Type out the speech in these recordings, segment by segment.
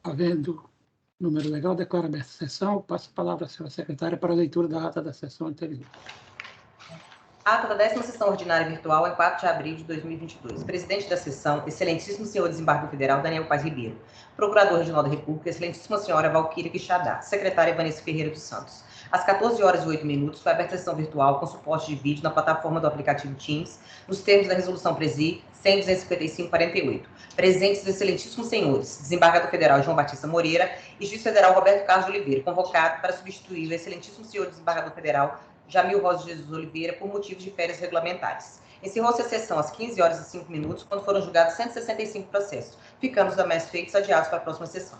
Havendo número legal, declaro aberta a sessão. Passo a palavra à senhora secretária para a leitura da ata da sessão anterior. Ata da 10ª sessão ordinária virtual, em 4 de abril de 2022. Presidente da sessão, excelentíssimo senhor desembargador federal Daniel Paz Ribeiro. Procurador Regional da República, excelentíssima senhora Valquíria Quixadá. Secretária Vanessa Ferreira dos Santos. Às 14h08, foi aberta a sessão virtual com suporte de vídeo na plataforma do aplicativo Teams, nos termos da resolução PRESI 100.255/48. Presentes os excelentíssimos senhores, desembargador federal João Batista Moreira e juiz federal Roberto Carlos de Oliveira, convocado para substituir o excelentíssimo senhor desembargador federal Jamil Rosa de Jesus Oliveira, por motivos de férias regulamentares. Encerrou-se a sessão às 15h05, quando foram julgados 165 processos, ficando os demais feitos adiados para a próxima sessão.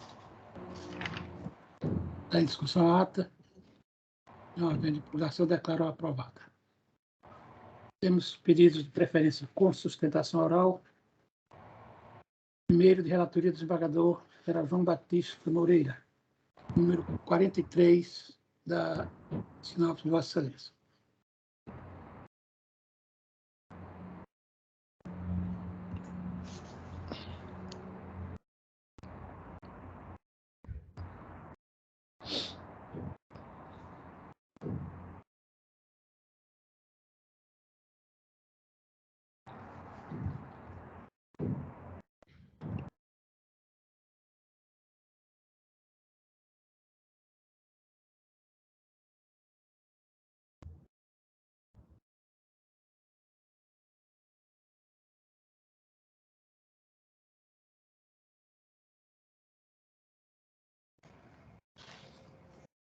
Em discussão a ata. Não havendo divulgação, declaro aprovada. Temos pedidos de preferência com sustentação oral. Primeiro, de relatoria do desembargador federal João Batista Moreira, número 43 da sinopse de Vossa Excelência.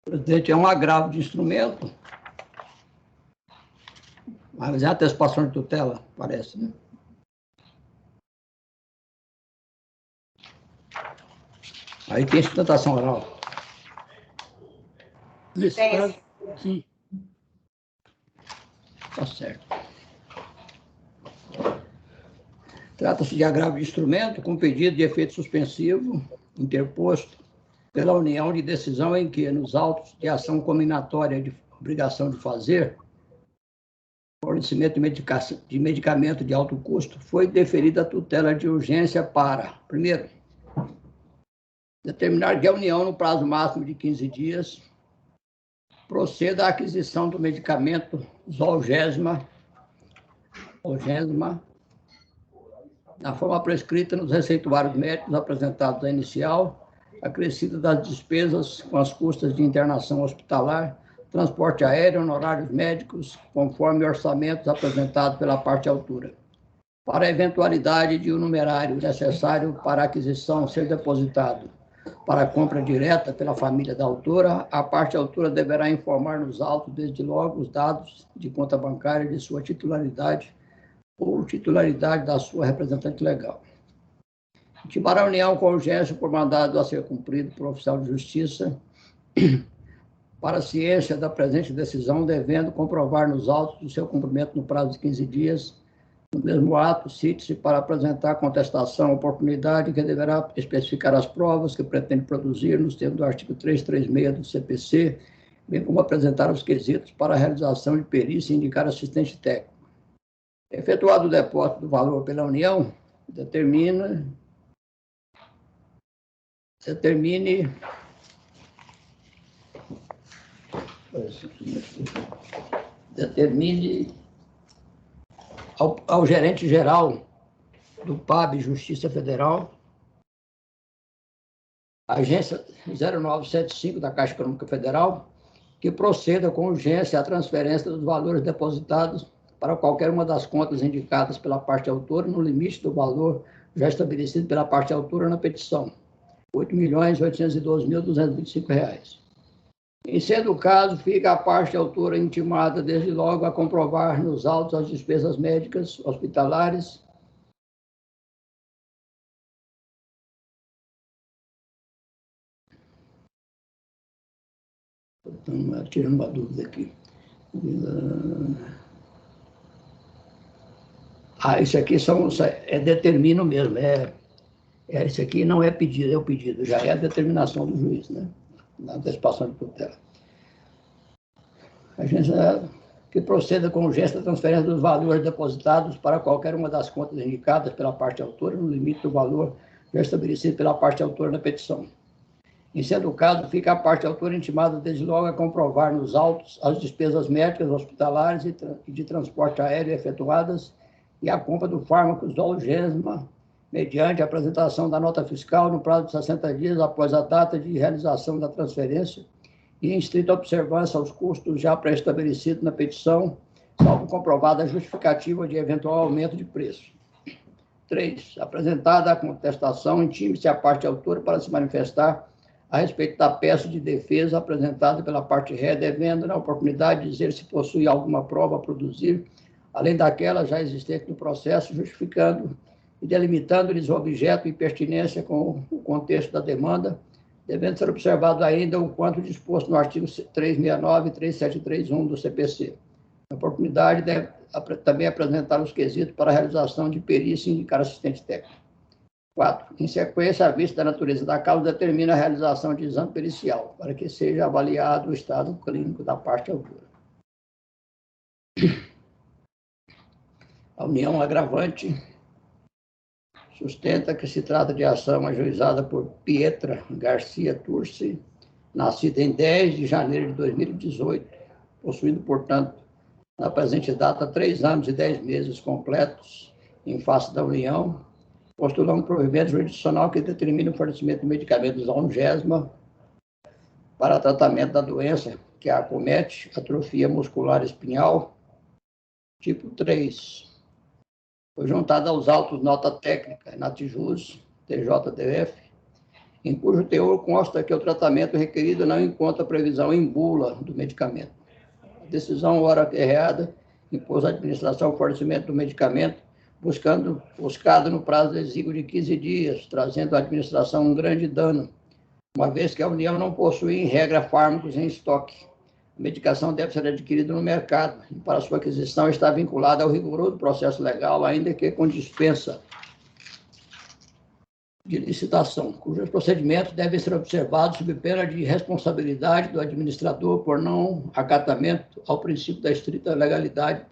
Presidente, é um agravo de instrumento, mas é antecipação de tutela, parece, né? Aí tem sustentação oral. Nesse caso, sim. Tá certo. Trata-se de agravo de instrumento com pedido de efeito suspensivo interposto pela União de decisão em que, nos autos de ação combinatória de obrigação de fazer, fornecimento de medicamento de alto custo, foi deferida a tutela de urgência para, primeiro, determinar que a União, no prazo máximo de 15 dias, proceda à aquisição do medicamento Zolgensma, na forma prescrita nos receituários médicos apresentados à inicial, acrescida das despesas com as custas de internação hospitalar, transporte aéreo, honorários médicos, conforme orçamentos apresentados pela parte autora. Para a eventualidade de o numerário necessário para a aquisição ser depositado para a compra direta pela família da autora, a parte autora deverá informar nos autos, desde logo, os dados de conta bancária de sua titularidade ou titularidade da sua representante legal. Intimar a União com urgência por mandado a ser cumprido por oficial de justiça para a ciência da presente decisão, devendo comprovar nos autos o seu cumprimento no prazo de 15 dias. No mesmo ato, cite-se para apresentar contestação, oportunidade que deverá especificar as provas que pretende produzir nos termos do artigo 336 do CPC, bem como apresentar os quesitos para a realização de perícia e indicar assistente técnico. Efetuado o depósito do valor pela União, determine ao gerente geral do PAB Justiça Federal, agência 0975 da Caixa Econômica Federal, que proceda com urgência à transferência dos valores depositados para qualquer uma das contas indicadas pela parte autora, no limite do valor já estabelecido pela parte autora na petição, R$ 8.812.225. Em sendo o caso, fica a parte autora intimada, desde logo, a comprovar nos autos as despesas médicas hospitalares tirando uma dúvida aqui. Isso aqui determino mesmo. Esse aqui não é pedido, é o pedido, já é a determinação do juiz, né? Na antecipação de tutela. A agência que proceda com urgência a transferência dos valores depositados para qualquer uma das contas indicadas pela parte autora, no limite do valor já estabelecido pela parte autora na petição. Em sendo o caso, fica a parte autora intimada desde logo a comprovar nos autos as despesas médicas, hospitalares e de transporte aéreo efetuadas e a compra do fármaco Zolgensma, mediante a apresentação da nota fiscal no prazo de 60 dias após a data de realização da transferência e em estrita observância aos custos já pré-estabelecidos na petição, salvo comprovada a justificativa de eventual aumento de preço. 3. Apresentada a contestação, intime-se a parte autora para se manifestar a respeito da peça de defesa apresentada pela parte ré, devendo, na oportunidade, dizer se possui alguma prova a produzir, além daquela já existente no processo, justificando e delimitando-lhes o objeto e pertinência com o contexto da demanda, devendo ser observado ainda o quanto disposto no artigo 369 e 3731 do CPC. Na oportunidade, deve também apresentar os quesitos para a realização de perícia e indicar assistente técnico. 4. Em sequência, a vista da natureza da causa determina a realização de exame pericial, para que seja avaliado o estado clínico da parte autora. A união agravante sustenta que se trata de ação ajuizada por Pietra Garcia Turci, nascida em 10 de janeiro de 2018, possuindo, portanto, na presente data, 3 anos e 10 meses completos em face da União, postulando um provimento jurisdicional que determina o fornecimento de medicamentos Zolgensma para tratamento da doença que a acomete, atrofia muscular espinhal, tipo 3. Foi juntada aos autos nota técnica, Natijus, TJDF, em cujo teor consta que o tratamento requerido não encontra previsão em bula do medicamento. A decisão, ora acarreada, impôs à administração o fornecimento do medicamento, buscado no prazo exíguo de 15 dias, trazendo à administração um grande dano, uma vez que a União não possui, em regra, fármacos em estoque. A medicação deve ser adquirida no mercado e, para sua aquisição, está vinculada ao rigoroso processo legal, ainda que com dispensa de licitação, cujos procedimentos devem ser observados sob pena de responsabilidade do administrador por não acatamento ao princípio da estrita legalidade,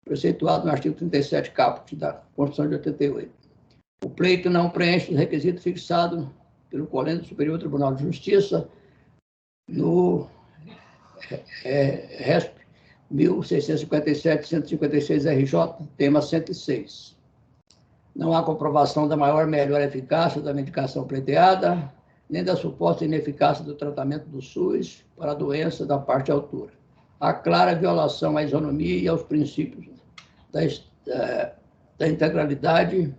preceituado no artigo 37 caput da Constituição de 88. O pleito não preenche os requisitos fixados pelo Colégio Superior Tribunal de Justiça no RESP 1657-156 RJ, tema 106. Não há comprovação da maior melhor eficácia da medicação pleiteada, nem da suposta ineficácia do tratamento do SUS para a doença da parte autora. Há clara violação à isonomia e aos princípios da integralidade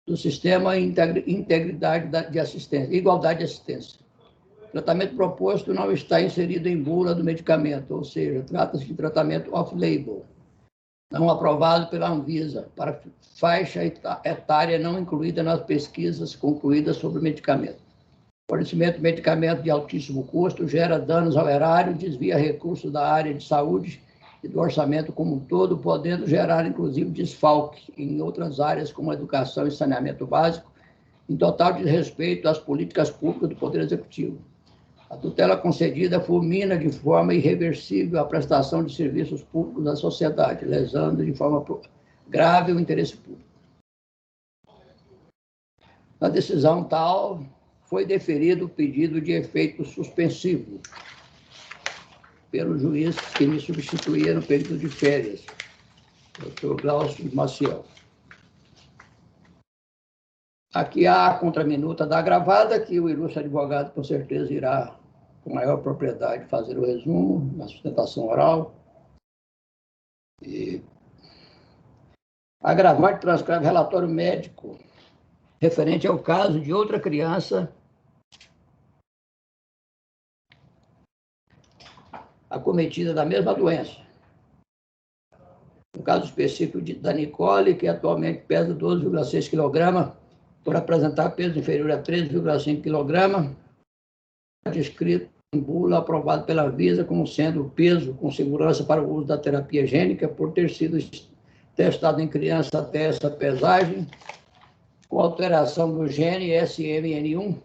do sistema e integridade de assistência, igualdade de assistência. O tratamento proposto não está inserido em bula do medicamento, ou seja, trata-se de tratamento off-label, não aprovado pela Anvisa, para faixa etária não incluída nas pesquisas concluídas sobre o medicamento. O fornecimento de medicamento de altíssimo custo gera danos ao erário, desvia recursos da área de saúde e do orçamento como um todo, podendo gerar, inclusive, desfalque em outras áreas, como educação e saneamento básico, em total desrespeito às políticas públicas do Poder Executivo. A tutela concedida fulmina de forma irreversível a prestação de serviços públicos à sociedade, lesando de forma grave o interesse público. Na decisão tal, foi deferido o pedido de efeito suspensivo pelo juiz que me substituía no período de férias, Dr. Glaucio Maciel. Aqui há a contraminuta da agravada, que o ilustre advogado, com certeza, irá, com maior propriedade, fazer o resumo na sustentação oral. A agravante transcreve relatório médico referente ao caso de outra criança acometida da mesma doença. No caso específico da Nicole, que atualmente pesa 12,6 kg, por apresentar peso inferior a 13,5 kg, descrito em bula aprovado pela Anvisa como sendo o peso com segurança para o uso da terapia gênica, por ter sido testado em criança até essa pesagem, com alteração do gene SMN1,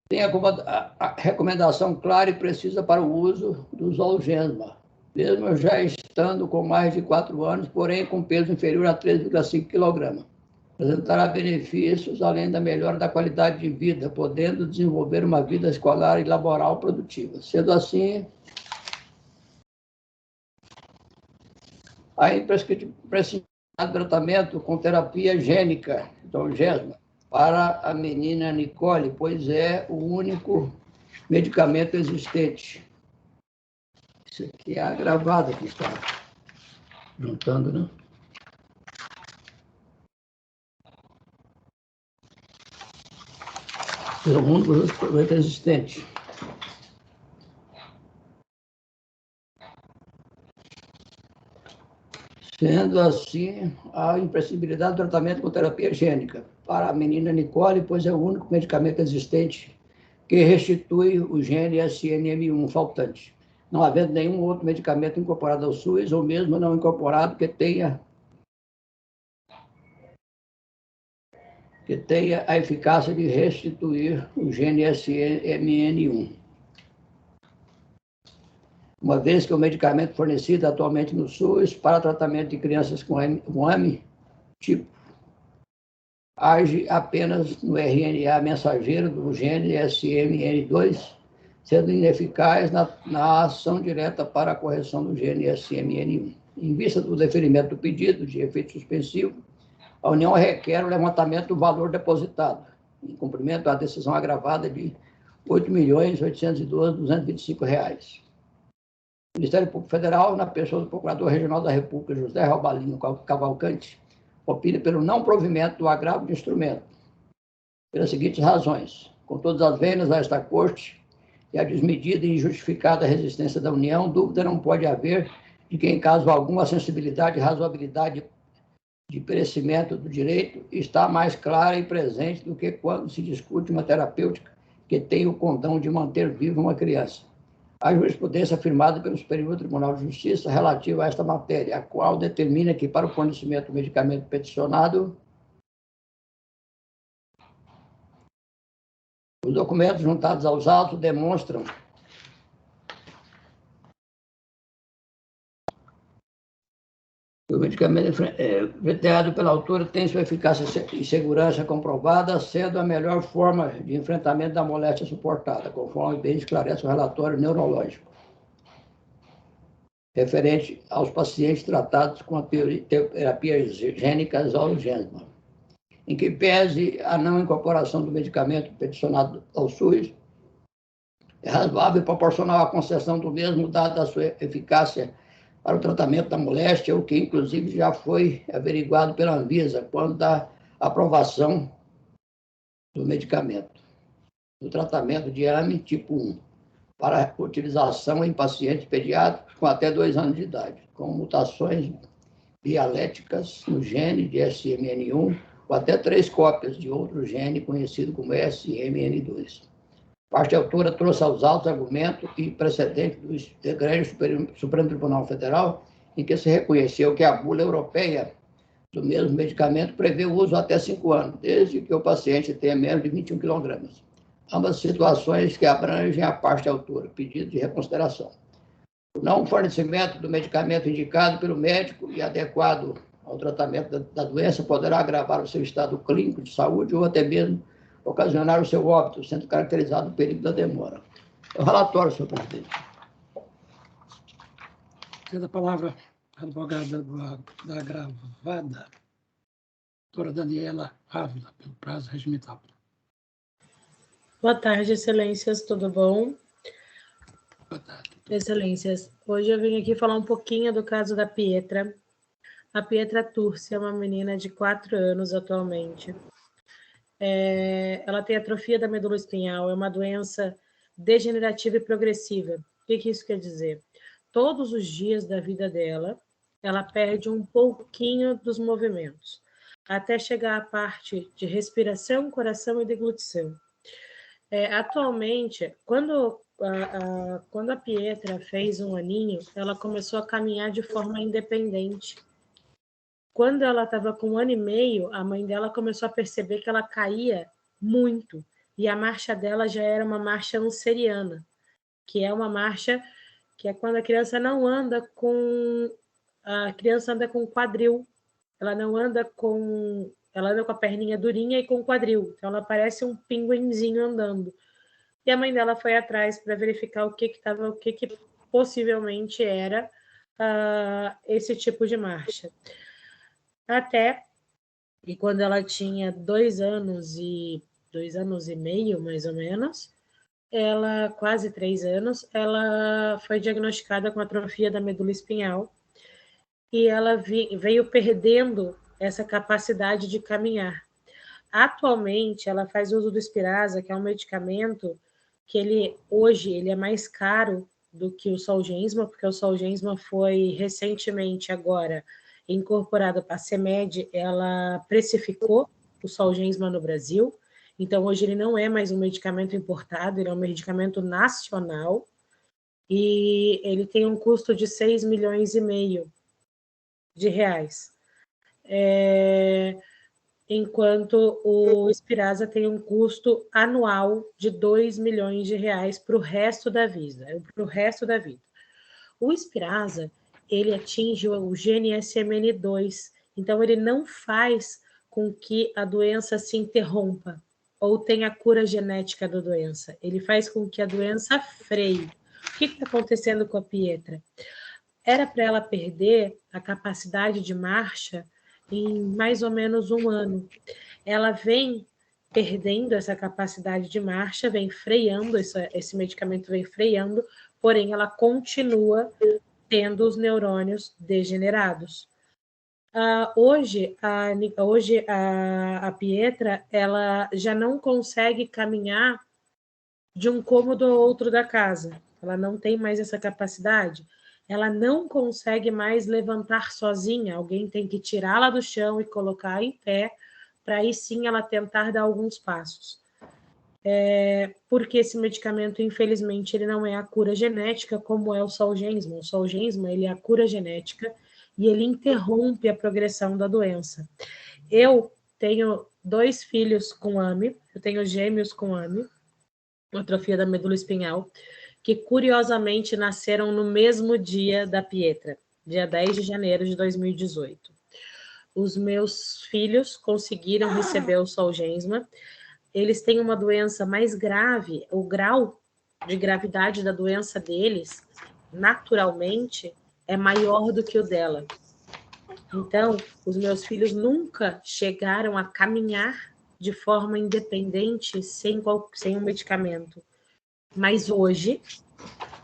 tem a recomendação clara e precisa para o uso do Zolgensma, mesmo já estando com mais de 4 anos, porém com peso inferior a 3,5 kg. Apresentará benefícios além da melhora da qualidade de vida, podendo desenvolver uma vida escolar e laboral produtiva. Sendo assim, a imprescindível tratamento com terapia gênica, Zolgensma, para a menina Nicole, pois é o único medicamento existente. Isso aqui é a gravada que está juntando, né? É o único medicamento existente. Sendo assim, a imprescindibilidade do tratamento com terapia gênica para a menina Nicole, pois é o único medicamento existente que restitui o gene SNM1 faltante, não havendo nenhum outro medicamento incorporado ao SUS, ou mesmo não incorporado que tenha a eficácia de restituir o gene SMN1. Uma vez que o medicamento fornecido atualmente no SUS para tratamento de crianças com AMI tipo age apenas no RNA mensageiro do gene SMN2, sendo ineficaz na ação direta para a correção do gene SMN1. Em vista do deferimento do pedido de efeito suspensivo, a União requer o levantamento do valor depositado, em cumprimento à decisão agravada de R$ 8.812.225. O Ministério Público Federal, na pessoa do Procurador Regional da República, José Robalino Cavalcante, opina pelo não provimento do agravo de instrumento, pelas seguintes razões: com todas as vendas a esta Corte e a desmedida e injustificada resistência da União, dúvida não pode haver de que, em caso algum, a sensibilidade e razoabilidade de perecimento do direito está mais clara e presente do que quando se discute uma terapêutica que tem o condão de manter viva uma criança. A jurisprudência afirmada pelo Superior Tribunal de Justiça relativa a esta matéria, a qual determina que, para o fornecimento do medicamento peticionado, os documentos juntados aos autos demonstram que o medicamento veteado pela autora tem sua eficácia e segurança comprovada, sendo a melhor forma de enfrentamento da moléstia suportada, conforme bem esclarece o relatório neurológico referente aos pacientes tratados com a terapia gênica Zolgensma, em que pese a não incorporação do medicamento peticionado ao SUS, é razoável e proporcional à concessão do mesmo, dada a sua eficácia para o tratamento da moléstia, o que inclusive já foi averiguado pela Anvisa quando da aprovação do medicamento, do tratamento de AMI tipo 1, para utilização em pacientes pediátricos com até 2 anos de idade, com mutações bialéticas no gene de SMN1, ou até 3 cópias de outro gene conhecido como SMN2. A parte autora trouxe aos autos argumento e precedente do egrégio Supremo Tribunal Federal, em que se reconheceu que a bula europeia do mesmo medicamento prevê o uso até 5 anos, desde que o paciente tenha menos de 21 kg. Ambas situações que abrangem a parte autora, pedido de reconsideração. O não fornecimento do medicamento indicado pelo médico e adequado ao tratamento da doença poderá agravar o seu estado clínico de saúde ou até mesmo ocasionar o seu óbito, sendo caracterizado o período da demora. É o relatório, senhor presidente. Tendo a palavra a advogada da gravada, doutora Daniela Ávila, pelo prazo regimental. Boa tarde, excelências, tudo bom? Boa tarde. Excelências, hoje eu vim aqui falar um pouquinho do caso da Pietra. A Pietra Turci é uma menina de 4 anos atualmente. Ela tem atrofia da medula espinhal, é uma doença degenerativa e progressiva. O que isso quer dizer? Todos os dias da vida dela, ela perde um pouquinho dos movimentos, até chegar à parte de respiração, coração e deglutição. Atualmente, quando a Pietra fez 1 aninho, ela começou a caminhar de forma independente. Quando ela estava com 1 ano e meio, a mãe dela começou a perceber que ela caía muito, e a marcha dela já era uma marcha anseriana, que é uma marcha que é quando a criança não anda com... A criança anda com quadril, ela não anda com... Ela anda com a perninha durinha e com o quadril, então ela parece um pinguinzinho andando. E a mãe dela foi atrás para verificar o que possivelmente era esse tipo de marcha. Até que quando ela tinha 2 anos e 2 anos e meio, mais ou menos, ela, quase 3 anos, ela foi diagnosticada com atrofia da medula espinhal e ela veio perdendo essa capacidade de caminhar. Atualmente, ela faz uso do Spinraza, que é um medicamento que hoje ele é mais caro do que o Zolgensma, porque o Zolgensma foi recentemente agora incorporado para a CEMED, ela precificou o Zolgensma no Brasil, então hoje ele não é mais um medicamento importado, ele é um medicamento nacional, e ele tem um custo de 6,5 milhões de reais. Enquanto o Spinraza tem um custo anual de 2 milhões de reais para o resto da vida. O Spinraza, ele atinge o gene SMN2, então ele não faz com que a doença se interrompa ou tenha cura genética da doença. Ele faz com que a doença freie. O que está acontecendo com a Pietra? Era para ela perder a capacidade de marcha em mais ou menos 1 ano. Ela vem perdendo essa capacidade de marcha, vem freando, esse medicamento vem freando, porém ela continua tendo os neurônios degenerados. Hoje a Pietra, ela já não consegue caminhar de um cômodo ao outro da casa. Ela não tem mais essa capacidade. Ela não consegue mais levantar sozinha. Alguém tem que tirá-la do chão e colocar em pé, para aí sim ela tentar dar alguns passos. Porque esse medicamento, infelizmente, ele não é a cura genética, como é o Zolgensma. O Zolgensma, ele é a cura genética e ele interrompe a progressão da doença. Eu tenho 2 filhos com AME, eu tenho gêmeos com AME, atrofia da medula espinhal, que curiosamente nasceram no mesmo dia da Pietra, dia 10 de janeiro de 2018. Os meus filhos conseguiram receber o Zolgensma. Eles têm uma doença mais grave, o grau de gravidade da doença deles, naturalmente, é maior do que o dela. Então, os meus filhos nunca chegaram a caminhar de forma independente sem um medicamento. Mas hoje,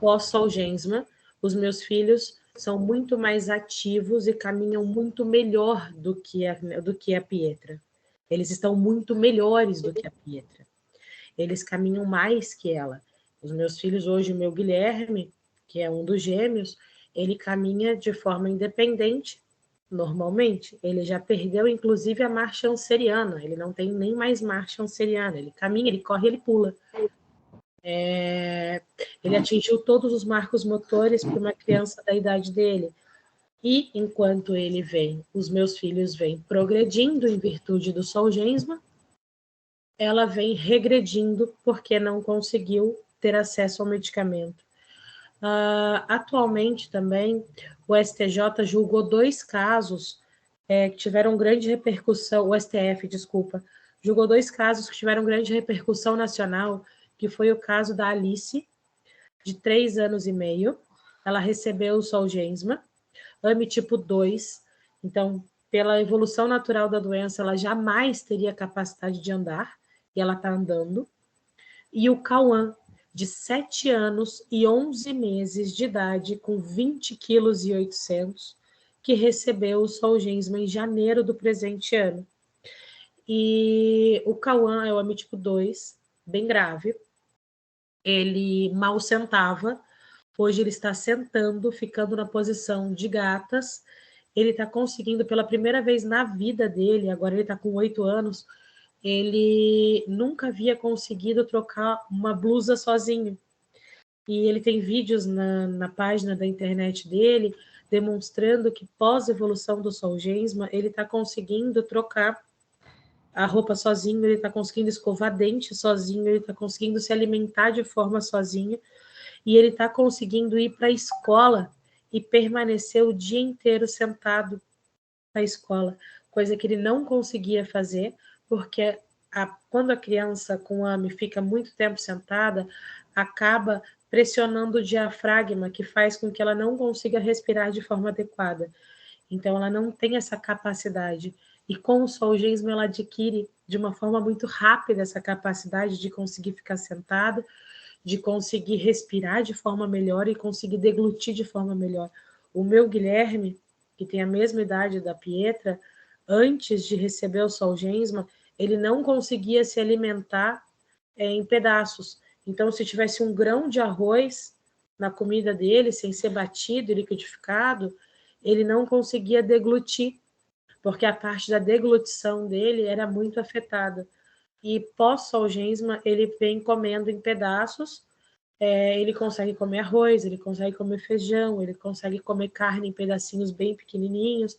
pós-Zolgensma, os meus filhos são muito mais ativos e caminham muito melhor do que a Pietra. Eles estão muito melhores do que a Pietra. Eles caminham mais que ela. Os meus filhos hoje, o meu Guilherme, que é um dos gêmeos, ele caminha de forma independente, normalmente. Ele já perdeu, inclusive, a marcha anseriana. Ele não tem nem mais marcha anseriana. Ele caminha, ele corre, ele pula. Ele atingiu todos os marcos motores para uma criança da idade dele. E, enquanto os meus filhos vêm progredindo em virtude do Zolgensma, ela vem regredindo porque não conseguiu ter acesso ao medicamento. Atualmente também, o STJ julgou 2 casos que tiveram grande repercussão, o STF, desculpa, julgou 2 casos que tiveram grande repercussão nacional, que foi o caso da Alice, de 3 anos e meio. Ela recebeu o Zolgensma, AME tipo 2, então, pela evolução natural da doença, ela jamais teria capacidade de andar, e ela está andando. E o Cauã, de 7 anos e 11 meses de idade, com 20,8 kg, que recebeu o Zolgensma em janeiro do presente ano. E o Cauã é o AME tipo 2, bem grave. Ele mal sentava, hoje ele está sentando, ficando na posição de gatas. Ele está conseguindo, pela primeira vez na vida dele, agora ele está com 8 anos, ele nunca havia conseguido trocar uma blusa sozinho. E ele tem vídeos na página da internet dele demonstrando que pós-evolução do Zolgensma, ele está conseguindo trocar a roupa sozinho, ele está conseguindo escovar dente sozinho, ele está conseguindo se alimentar de forma sozinho, e ele está conseguindo ir para a escola e permanecer o dia inteiro sentado na escola, coisa que ele não conseguia fazer, porque quando a criança com AME fica muito tempo sentada, acaba pressionando o diafragma, que faz com que ela não consiga respirar de forma adequada. Então, ela não tem essa capacidade. E com o Solgensma, ela adquire de uma forma muito rápida essa capacidade de conseguir ficar sentada, de conseguir respirar de forma melhor e conseguir deglutir de forma melhor. O meu Guilherme, que tem a mesma idade da Pietra, antes de receber o Solgensma, ele não conseguia se alimentar em pedaços. Então, se tivesse um grão de arroz na comida dele, sem ser batido e liquidificado, ele não conseguia deglutir, porque a parte da deglutição dele era muito afetada. E pós-Solgensma, ele vem comendo em pedaços, ele consegue comer arroz, ele consegue comer feijão, ele consegue comer carne em pedacinhos bem pequenininhos,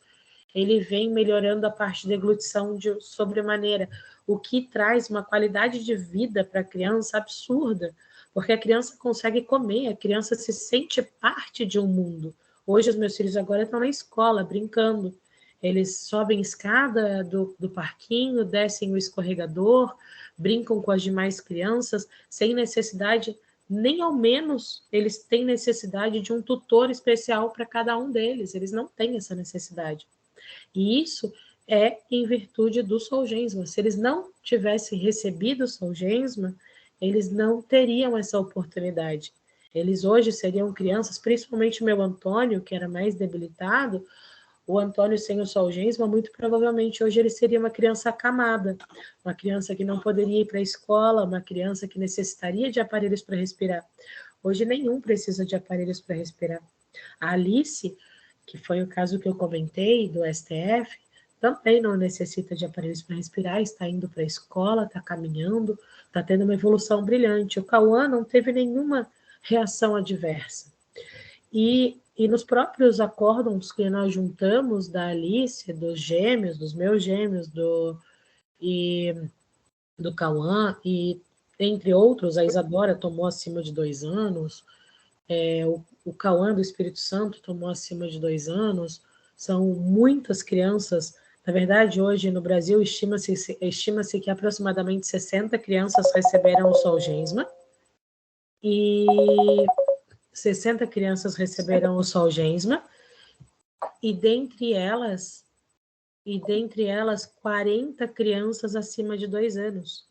ele vem melhorando a parte de deglutição de sobremaneira, o que traz uma qualidade de vida para a criança absurda, porque a criança consegue comer, a criança se sente parte de um mundo. Hoje os meus filhos agora estão na escola, brincando. Eles sobem escada do parquinho, descem o escorregador, brincam com as demais crianças, sem necessidade, nem ao menos eles têm necessidade de um tutor especial para cada um deles. Eles não têm essa necessidade. E isso é em virtude do Solgensma. Se eles não tivessem recebido o Solgensma, eles não teriam essa oportunidade. Eles hoje seriam crianças, principalmente o meu Antônio, que era mais debilitado. O Antônio sem o Solgensma, muito provavelmente hoje ele seria uma criança acamada, uma criança que não poderia ir para a escola, uma criança que necessitaria de aparelhos para respirar. Hoje nenhum precisa de aparelhos para respirar. A Alice, que foi o caso que eu comentei do STF, também não necessita de aparelhos para respirar, está indo para a escola, está caminhando, está tendo uma evolução brilhante. O Cauã não teve nenhuma reação adversa. E nos próprios acórdons que nós juntamos da Alice, dos gêmeos, dos meus gêmeos, do Cauã, e entre outros, a Isadora tomou acima de 2 anos, o Cauã do Espírito Santo tomou acima de 2 anos, são muitas crianças. Na verdade, hoje no Brasil, estima-se que aproximadamente 60 crianças receberam o Solgensma, e 60 crianças receberam o Solgensma, e dentre elas 40 crianças acima de 2 anos.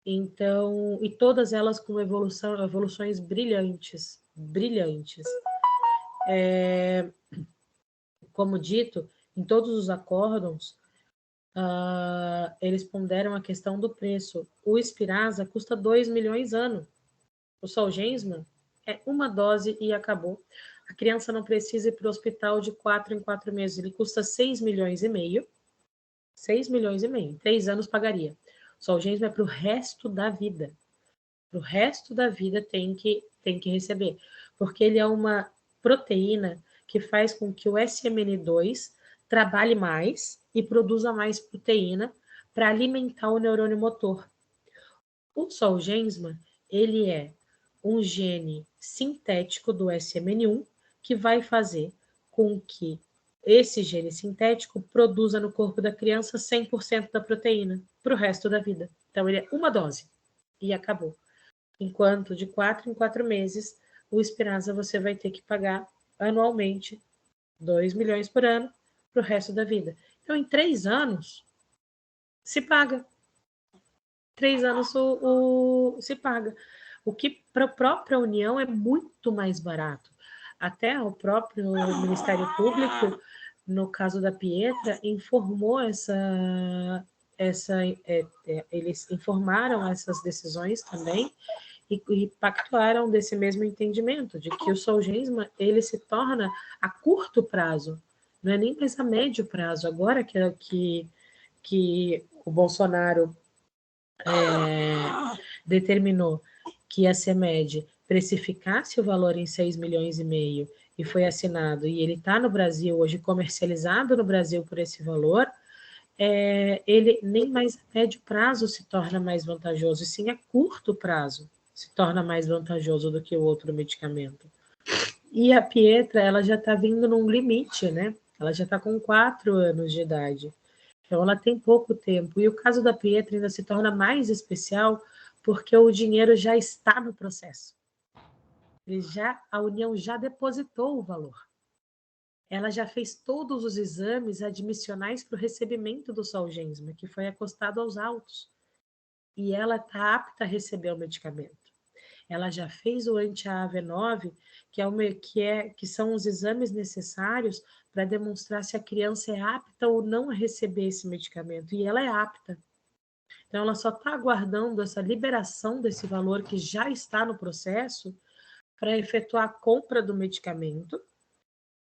Então, e todas elas com evoluções brilhantes. Como dito, em todos os acórdons, eles ponderam a questão do preço. O Spinraza custa 2 milhões ano. O Solgensma é uma dose e acabou. A criança não precisa ir para o hospital de 4 em 4 meses. Ele custa 6 milhões e meio. 6 milhões e meio. Em 3 anos pagaria. O Solgensma é para o resto da vida. Para o resto da vida tem que receber. Porque ele é uma proteína que faz com que o SMN2 trabalhe mais e produza mais proteína para alimentar o neurônio motor. O Solgensma, ele é um gene sintético do SMN1 que vai fazer com que esse gene sintético produza no corpo da criança 100% da proteína para o resto da vida. Então, ele é uma dose e acabou. Enquanto de 4 em 4 meses, o Spinraza você vai ter que pagar anualmente 2 milhões por ano para o resto da vida. Então, em 3 anos, se paga. 3 anos se paga. O que para a própria União é muito mais barato. Até o próprio Ministério Público, no caso da Pietra, informou eles informaram essas decisões também e pactuaram desse mesmo entendimento, de que o Solgensma, ele se torna a curto prazo, não é nem mais a médio prazo. Agora que o Bolsonaro determinou que a CEMED precificasse o valor em 6 milhões e meio e foi assinado, e ele está no Brasil hoje, comercializado no Brasil por esse valor, ele nem mais a médio prazo se torna mais vantajoso, e sim a curto prazo se torna mais vantajoso do que o outro medicamento. E a Pietra, ela já está vindo num limite, né? Ela já está com 4 anos de idade. Então, ela tem pouco tempo. E o caso da Pietra ainda se torna mais especial porque o dinheiro já está no processo. A União já depositou o valor. Ela já fez todos os exames admissionais para o recebimento do Zolgensma, que foi acostado aos autos. E ela está apta a receber o medicamento. Ela já fez o anti-AAV9, que são os exames necessários para demonstrar se a criança é apta ou não a receber esse medicamento. E ela é apta. Então, ela só está aguardando essa liberação desse valor que já está no processo para efetuar a compra do medicamento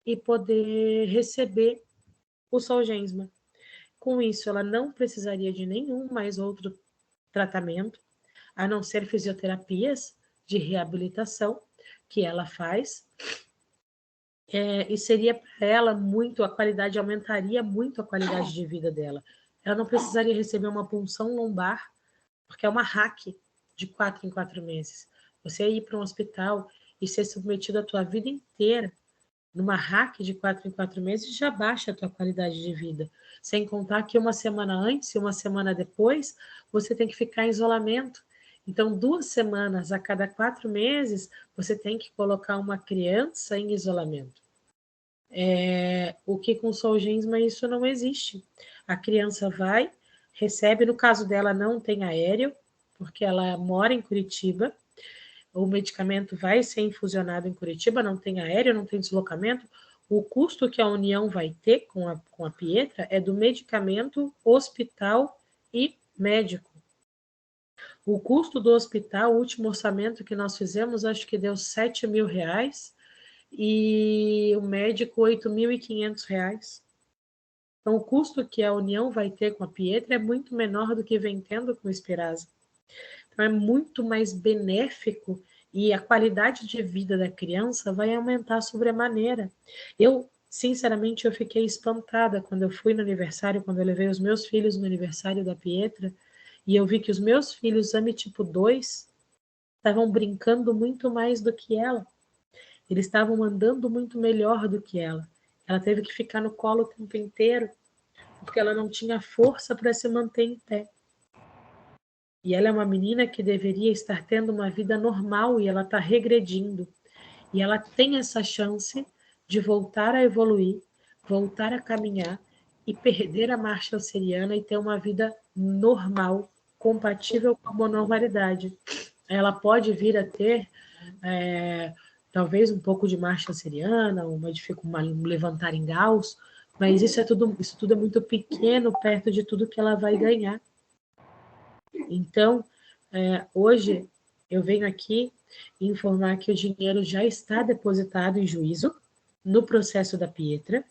e poder receber o Zolgensma. Com isso, ela não precisaria de nenhum mais outro tratamento, a não ser fisioterapias de reabilitação que ela faz, e seria para ela aumentaria muito a qualidade de vida dela. Ela não precisaria receber uma punção lombar, porque é uma RAC de 4 em 4 meses. Você ir para um hospital e ser submetido a tua vida inteira numa RAC de 4 em 4 meses já baixa a tua qualidade de vida. Sem contar que uma semana antes e uma semana depois, você tem que ficar em isolamento. Então, 2 semanas a cada 4 meses, você tem que colocar uma criança em isolamento. O que com Zolgensma isso não existe. A criança vai, recebe, no caso dela não tem aéreo, porque ela mora em Curitiba, o medicamento vai ser infusionado em Curitiba, não tem aéreo, não tem deslocamento. O custo que a União vai ter com a Pietra é do medicamento, hospital e médico. O custo do hospital, o último orçamento que nós fizemos, acho que deu R$7.000, e o médico R$8.500. Então, o custo que a União vai ter com a Pietra é muito menor do que vem tendo com o Spinraza. Então, é muito mais benéfico e a qualidade de vida da criança vai aumentar sobremaneira. Sinceramente, eu fiquei espantada quando eu fui no aniversário, quando eu levei os meus filhos no aniversário da Pietra, e eu vi que os meus filhos AMI tipo 2 estavam brincando muito mais do que ela. Eles estavam andando muito melhor do que ela. Ela teve que ficar no colo o tempo inteiro, porque ela não tinha força para se manter em pé. E ela é uma menina que deveria estar tendo uma vida normal e ela está regredindo. E ela tem essa chance de voltar a evoluir, voltar a caminhar e perder a marcha alceriana e ter uma vida normal, compatível com a normalidade. Ela pode vir a ter talvez um pouco de marcha alceriana, um levantar em Gauss, mas isso tudo é muito pequeno perto de tudo que ela vai ganhar. Então, hoje eu venho aqui informar que o dinheiro já está depositado em juízo no processo da Pietra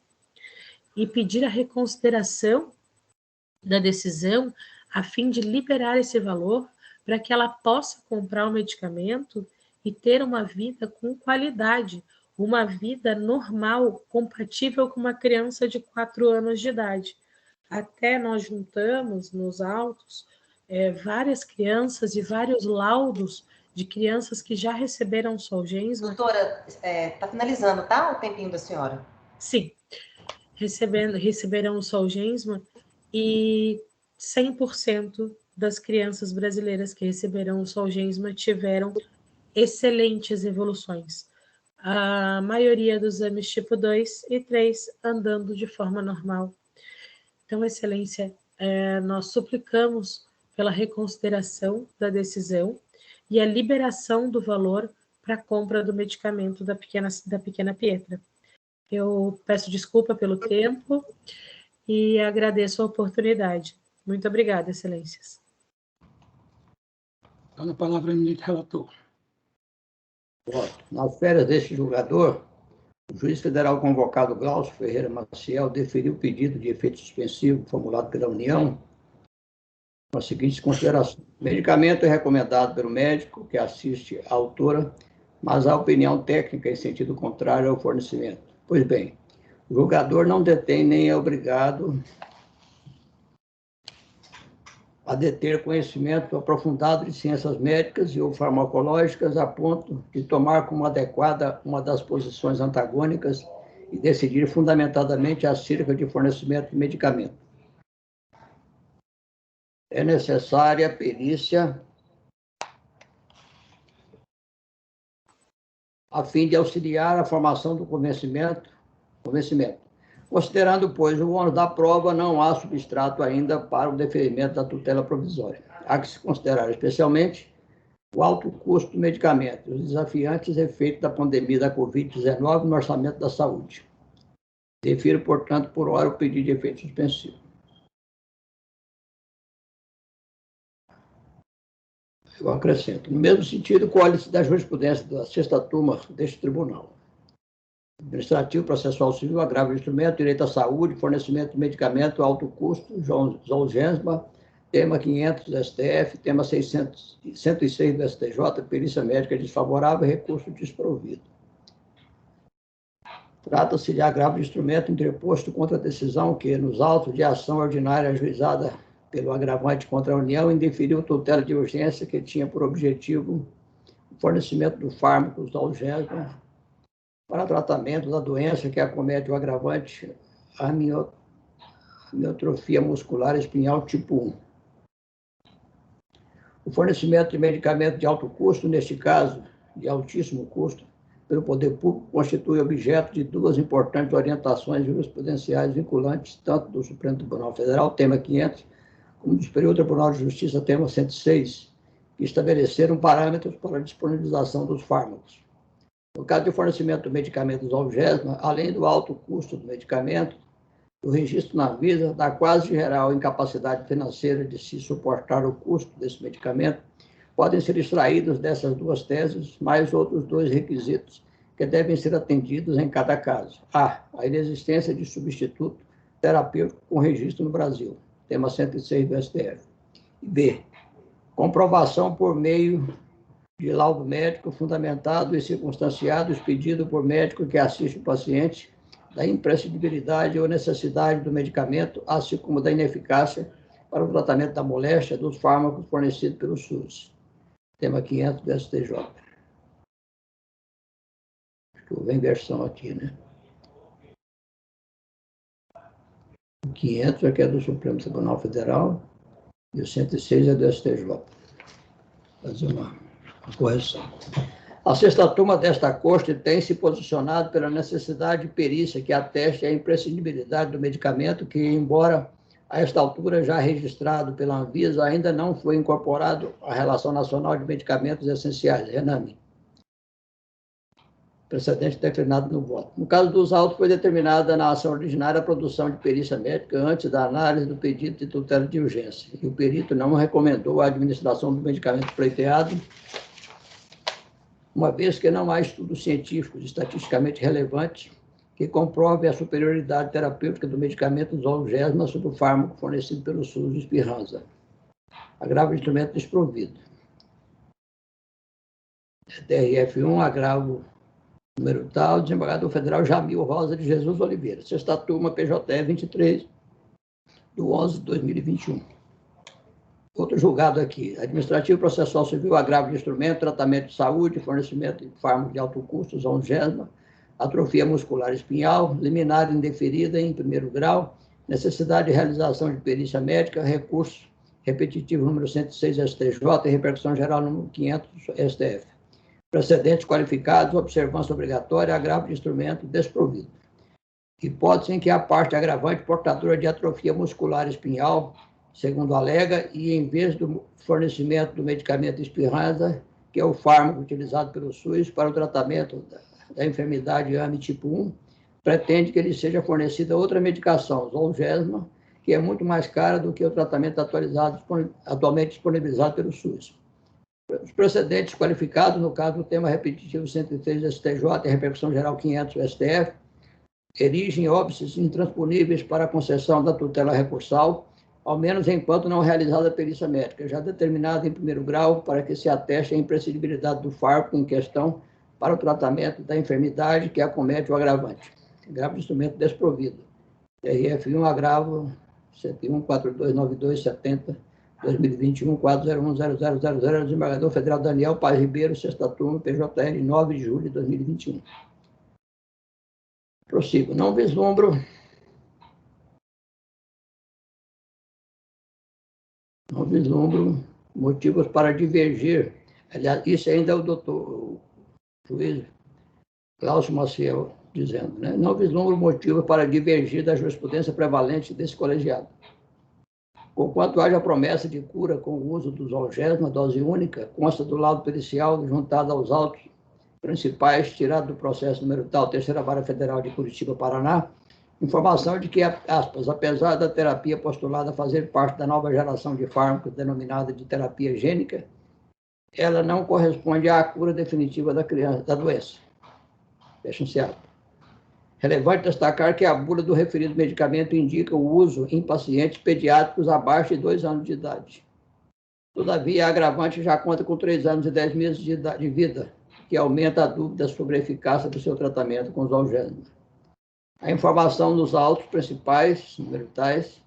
e pedir a reconsideração da decisão a fim de liberar esse valor para que ela possa comprar o medicamento e ter uma vida com qualidade, uma vida normal, compatível com uma criança de 4 anos de idade. Até nós juntamos nos autos várias crianças e vários laudos de crianças que já receberam Zolgensma. Doutora, está finalizando, tá? O tempinho da senhora. Sim, receberam o Zolgensma e 100% das crianças brasileiras que receberam o Zolgensma tiveram excelentes evoluções. A maioria dos AMIs tipo 2 e 3 andando de forma normal. Então, Excelência, nós suplicamos pela reconsideração da decisão e a liberação do valor para a compra do medicamento da pequena Pietra. Eu peço desculpa pelo tempo e agradeço a oportunidade. Muito obrigada, Excelências. Dá a palavra ao ministro relator. Nas férias deste julgador, o juiz federal convocado Glaucio Ferreira Maciel deferiu o pedido de efeito suspensivo formulado pela União com as seguintes considerações. O medicamento é recomendado pelo médico que assiste a autora, mas há opinião técnica em sentido contrário ao fornecimento. Pois bem, o julgador não detém nem é obrigado a deter conhecimento aprofundado de ciências médicas e ou farmacológicas a ponto de tomar como adequada uma das posições antagônicas e decidir fundamentadamente acerca de fornecimento de medicamento. É necessária perícia a fim de auxiliar a formação do convencimento. Considerando, pois, o ônus da prova, não há substrato ainda para o deferimento da tutela provisória. Há que se considerar especialmente o alto custo do medicamento e os desafiantes efeitos da pandemia da Covid-19 no orçamento da saúde. Defiro, portanto, por hora o pedido de efeito suspensivo. Eu acrescento. No mesmo sentido, colhe-se da jurisprudência da sexta turma deste tribunal. Administrativo, processual civil, agravo de instrumento, direito à saúde, fornecimento de medicamento, alto custo, Zolgensma, tema 500 do STF, tema 106 do STJ, perícia médica desfavorável, recurso desprovido. Trata-se de agravo de instrumento interposto contra a decisão que, nos autos de ação ordinária ajuizada pelo agravante contra a União, indeferiu tutela de urgência que tinha por objetivo o fornecimento do fármaco Zolgensma para tratamento da doença que acomete o agravante amiotrofia muscular espinhal tipo 1. O fornecimento de medicamento de alto custo, neste caso, de altíssimo custo, pelo poder público, constitui objeto de duas importantes orientações jurisprudenciais vinculantes, tanto do Supremo Tribunal Federal, tema 500, como do Superior Tribunal de Justiça, tema 106, que estabeleceram parâmetros para a disponibilização dos fármacos. No caso de fornecimento do medicamento Zolgensma, além do alto custo do medicamento, o registro na Anvisa da quase geral incapacidade financeira de se suportar o custo desse medicamento, podem ser extraídos dessas duas teses mais outros dois requisitos que devem ser atendidos em cada caso. A inexistência de substituto terapêutico com registro no Brasil, tema 106 do STF. E B, comprovação por meio de laudo médico fundamentado e circunstanciado, expedido por médico que assiste o paciente, da imprescindibilidade ou necessidade do medicamento, assim como da ineficácia para o tratamento da moléstia dos fármacos fornecidos pelo SUS. Tema 500 do STJ. Acho que houve inversão aqui, né? O 500 é que é do Supremo Tribunal Federal e o 106 é do STJ. Vou fazer uma correção. A sexta turma desta corte tem se posicionado pela necessidade de perícia que ateste a imprescindibilidade do medicamento que, embora a esta altura já registrado pela Anvisa, ainda não foi incorporado à Relação Nacional de Medicamentos Essenciais, RENAME. Precedente declinado no voto. No caso dos autos, foi determinada na ação ordinária a produção de perícia médica antes da análise do pedido de tutela de urgência, e o perito não recomendou a administração do medicamento pleiteado, uma vez que não há estudos científicos estatisticamente relevantes que comprovem a superioridade terapêutica do medicamento Zolgensma sobre o fármaco fornecido pelo SUS de Spinraza. Agravo de instrumento desprovido. TRF1, agravo número tal, desembargador federal Jamil Rosa de Jesus Oliveira. Sexta turma, PJE 23, do 11 de 2021. Outro julgado aqui, administrativo, processual civil, agravo de instrumento, tratamento de saúde, fornecimento de fármacos de alto custo, Zolgensma, atrofia muscular espinhal, liminar indeferida em primeiro grau, necessidade de realização de perícia médica, recurso repetitivo número 106 STJ e repercussão geral número 500 STF. Precedentes qualificados, observância obrigatória, agravo de instrumento desprovido. Hipótese em que a parte agravante portadora de atrofia muscular espinhal, segundo alega, e em vez do fornecimento do medicamento Spinraza, que é o fármaco utilizado pelo SUS para o tratamento da enfermidade AME tipo 1, pretende que lhe seja fornecida outra medicação, Zolgensma, que é muito mais cara do que o tratamento atualmente disponibilizado pelo SUS. Os precedentes qualificados, no caso do tema repetitivo 103 STJ e repercussão geral 500 STF, erigem óbices intransponíveis para a concessão da tutela recursal, ao menos enquanto não realizada a perícia médica, já determinada em primeiro grau para que se ateste a imprescindibilidade do fármaco em questão para o tratamento da enfermidade que acomete o agravante. Agravo de instrumento desprovido. TRF1, agravo 101, 4292, 70 2021, 4010000, desembargador federal Daniel Paz Ribeiro, sexta turma, PJL, 9 de julho de 2021. Prossigo. Não vislumbro motivos para divergir. Aliás, isso ainda é o doutor juiz Glaucio Maciel dizendo, né? Não vislumbro motivos para divergir da jurisprudência prevalente desse colegiado. Conquanto haja promessa de cura com o uso dos algés na dose única, consta do laudo pericial juntado aos autos principais, tirado do processo número tal, Terceira Vara Federal de Curitiba, Paraná, informação de que, aspas, apesar da terapia postulada fazer parte da nova geração de fármacos denominada de terapia gênica, ela não corresponde à cura definitiva da criança, da doença. Fecha-se aspas. Relevante destacar que a bula do referido medicamento indica o uso em pacientes pediátricos abaixo de 2 anos de idade. Todavia, a agravante já conta com 3 anos e 10 meses de vida, que aumenta a dúvida sobre a eficácia do seu tratamento com os algés. A informação nos autos principais, número tais,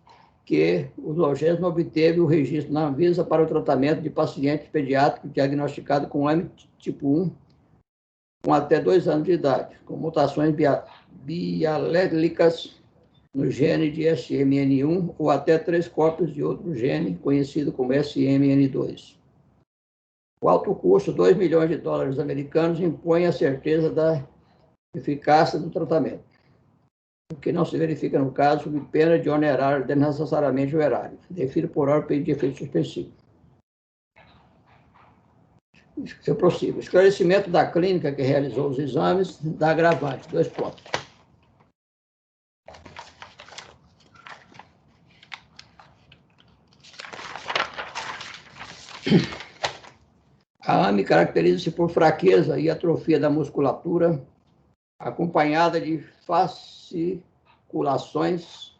que o algés não obteve o registro na Anvisa para o tratamento de pacientes pediátricos diagnosticados com AMI tipo 1, com até 2 anos de idade, com mutações bialélicas no gene de SMN1 ou até 3 cópias de outro gene, conhecido como SMN2. O alto custo, $2 milhões americanos, impõe a certeza da eficácia do tratamento, o que não se verifica no caso, sob pena de onerar desnecessariamente o erário. Defiro por ordem de efeito suspensivo. Eu prossigo. Esclarecimento da clínica que realizou os exames da agravante. 2 pontos. A AME caracteriza-se por fraqueza e atrofia da musculatura, acompanhada de fasciculações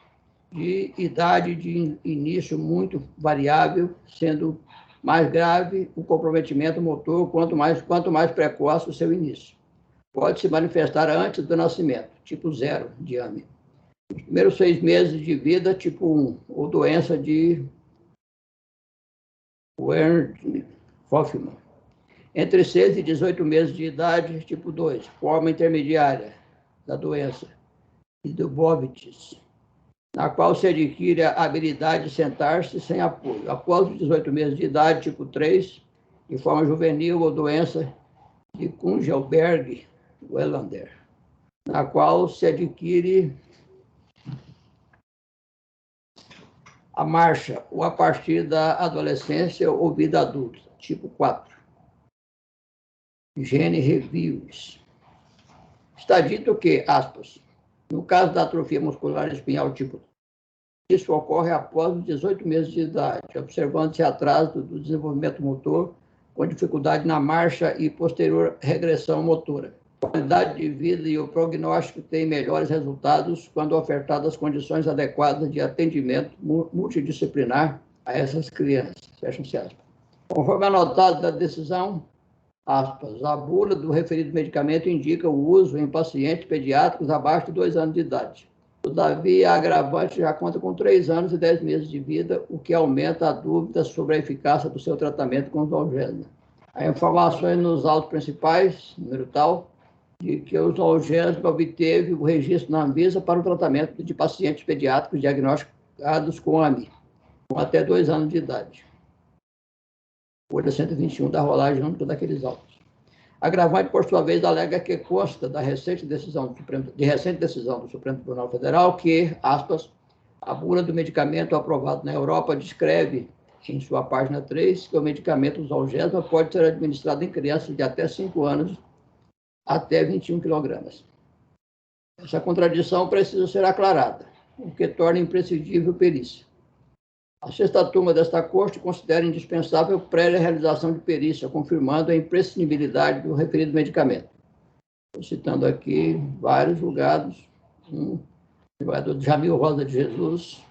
de idade de início muito variável, sendo mais grave o comprometimento motor quanto mais precoce o seu início. Pode se manifestar antes do nascimento, tipo 0 de AME. Nos primeiros 6 meses de vida, tipo 1, ou doença de Werner-Hoffmann. Entre 6 e 18 meses de idade, tipo 2, forma intermediária da doença, e do Bovitis, na qual se adquire a habilidade de sentar-se sem apoio. Após os 18 meses de idade, tipo 3, de forma juvenil ou doença de Kungelberg-Wellander, na qual se adquire a marcha ou a partir da adolescência ou vida adulta, tipo 4. Gene Reviews. Está dito que, aspas, no caso da atrofia muscular espinhal tipo, isso ocorre após os 18 meses de idade, observando-se atraso do desenvolvimento motor, com dificuldade na marcha e posterior regressão motora. A qualidade de vida e o prognóstico têm melhores resultados quando ofertadas condições adequadas de atendimento multidisciplinar a essas crianças. Fecha-se aspas. Conforme anotado da decisão, aspas, a bula do referido medicamento indica o uso em pacientes pediátricos abaixo de 2 anos de idade. Todavia, a agravante já conta com 3 anos e 10 meses de vida, o que aumenta a dúvida sobre a eficácia do seu tratamento com os algés. Há informações nos autos principais, número tal, de que os algés obteve o registro na Anvisa para o tratamento de pacientes pediátricos diagnosticados com AMI, com até 2 anos de idade. Folha 121 da rolagem única daqueles autos. Agravante, por sua vez, alega que consta da recente decisão do Supremo Tribunal Federal que, aspas, a bula do medicamento aprovado na Europa descreve, em sua página 3, que o medicamento Zolgensma pode ser administrado em crianças de até 5 anos até 21 kg. Essa contradição precisa ser aclarada, o que torna imprescindível perícia. A sexta turma desta corte considera indispensável prévia realização de perícia, confirmando a imprescindibilidade do referido medicamento. Estou citando aqui vários julgados, um desembargador Jamil Rosa de Jesus,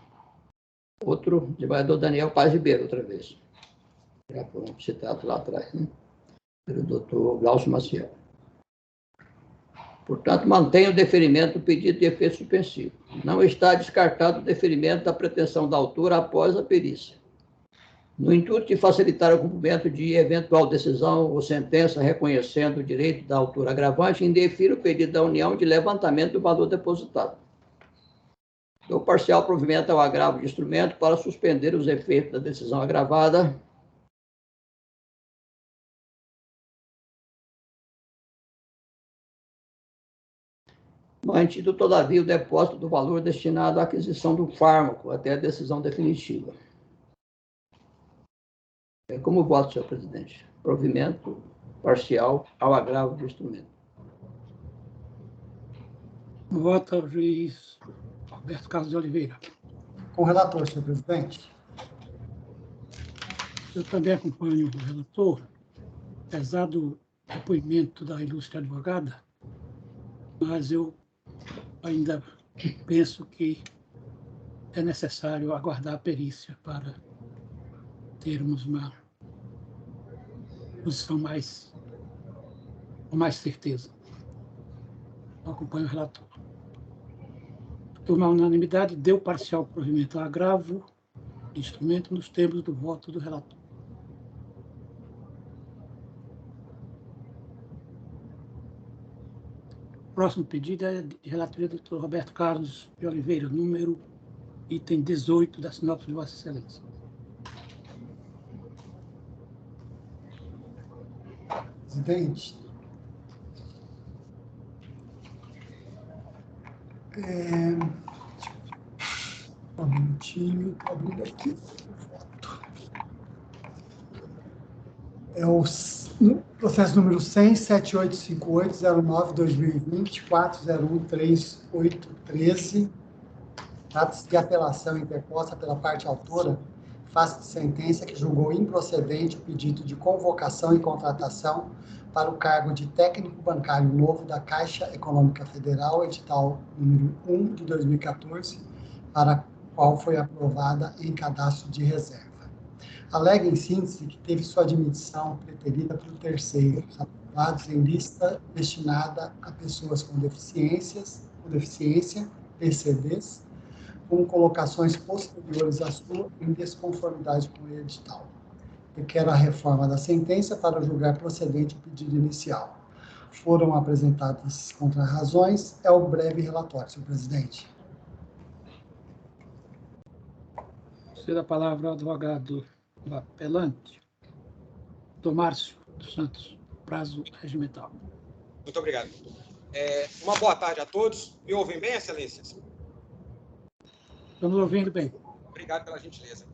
outro desembargador Daniel Paz Ribeiro, outra vez. Já foram citados lá atrás, né? Pelo doutor Glaucio Maciel. Portanto, mantém o deferimento do pedido de efeito suspensivo. Não está descartado o deferimento da pretensão da autora após a perícia. no intuito de facilitar o cumprimento de eventual decisão ou sentença reconhecendo o direito da autor agravante, indefiro o pedido da União de levantamento do valor depositado. Dou parcial provimento ao agravo de instrumento para suspender os efeitos da decisão agravada. Mantido, todavia, o depósito do valor destinado à aquisição do fármaco até a decisão definitiva. Como voto, senhor presidente? Provimento parcial ao agravo de instrumento. Vota o juiz Roberto Carlos de Oliveira. Com o relator, senhor presidente. Eu também acompanho o relator, apesar do depoimento da ilustre advogada, mas eu ainda penso que é necessário aguardar a perícia para termos uma posição com mais certeza. Eu acompanho o relator. Por uma unanimidade, deu parcial provimento ao agravo de instrumento nos termos do voto do relator. O próximo pedido é de relatoria do Dr. Roberto Carlos de Oliveira, número item 18 da sinopse de Vossa Excelência. Presidente, um minutinho, estou abrindo aqui. É o processo número 100.7858.09.2020, 4013813, trata-se de apelação interposta pela parte autora, face de sentença que julgou improcedente o pedido de convocação e contratação para o cargo de técnico bancário novo da Caixa Econômica Federal, edital número 1 de 2014, para a qual foi aprovada em cadastro de reserva. Alega, em síntese, que teve sua admissão preterida por terceiros, aprovados em lista destinada a pessoas com deficiência, PCDs, com colocações posteriores à sua em desconformidade com o edital. Requer a reforma da sentença para julgar procedente o pedido inicial. Foram apresentadas contrarrazões. É o breve relatório, senhor presidente. Cedo a palavra ao advogado apelante, Dr. Márcio dos Santos, prazo regimental. Muito obrigado. Uma boa tarde a todos. Me ouvem bem, excelências? Estamos ouvindo bem. Obrigado pela gentileza.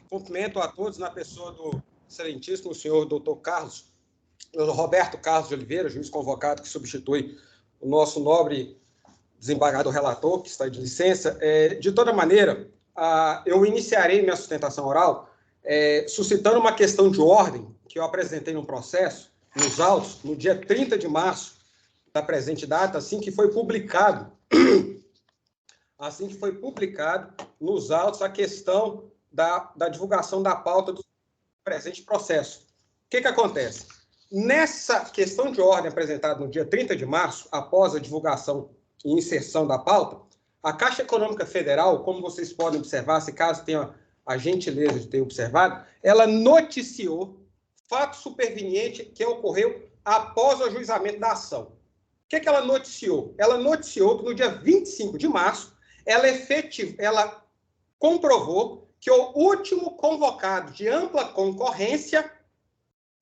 Cumprimento a todos na pessoa do excelentíssimo senhor Dr. Roberto Carlos de Oliveira, juiz convocado que substitui o nosso nobre desembargador relator, que está de licença. De toda maneira, eu iniciarei minha sustentação oral suscitando uma questão de ordem que eu apresentei no processo, nos autos, no dia 30 de março da presente data, assim que foi publicado nos autos a questão da divulgação da pauta do presente processo. O que acontece? Nessa questão de ordem apresentada no dia 30 de março, após a divulgação e inserção da pauta, a Caixa Econômica Federal, como vocês podem observar, se caso tenha a gentileza de ter observado, ela noticiou fato superveniente que ocorreu após o ajuizamento da ação. O que ela noticiou? Ela noticiou que no dia 25 de março, ela comprovou que o último convocado de ampla concorrência,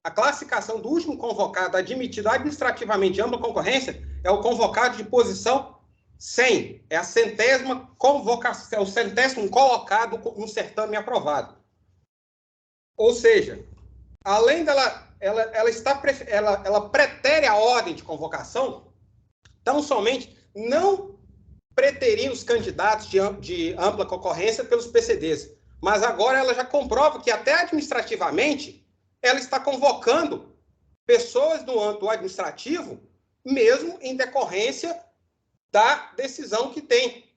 a classificação do último convocado admitido administrativamente de ampla concorrência é o convocado de posição 100. É a centésima convocação, é o centésimo colocado no certame aprovado. Ou seja, além dela, ela pretere a ordem de convocação, tão somente não preterindo os candidatos de ampla concorrência pelos PCDs, mas agora ela já comprova que até administrativamente ela está convocando pessoas no âmbito administrativo, mesmo em decorrência da decisão que tem.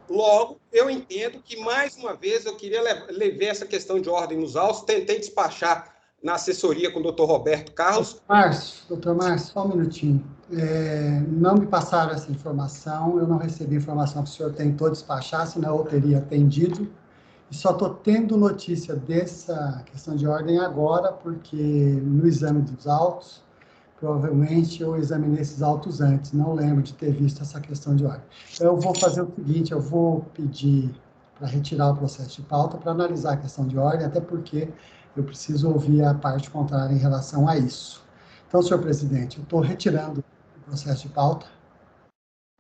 Logo, eu entendo que, mais uma vez, eu queria levar essa questão de ordem nos autos, tentei despachar na assessoria com o Dr. Roberto Carlos. Doutor Márcio, só um minutinho. Não me passaram essa informação, eu não recebi informação que o senhor tentou despachar, senão eu teria atendido. E só estou tendo notícia dessa questão de ordem agora, porque no exame dos autos, provavelmente eu examinei esses autos antes, não lembro de ter visto essa questão de ordem. Então, eu vou fazer o seguinte, eu vou pedir para retirar o processo de pauta, para analisar a questão de ordem, até porque eu preciso ouvir a parte contrária em relação a isso. Então, senhor presidente, eu estou retirando o processo de pauta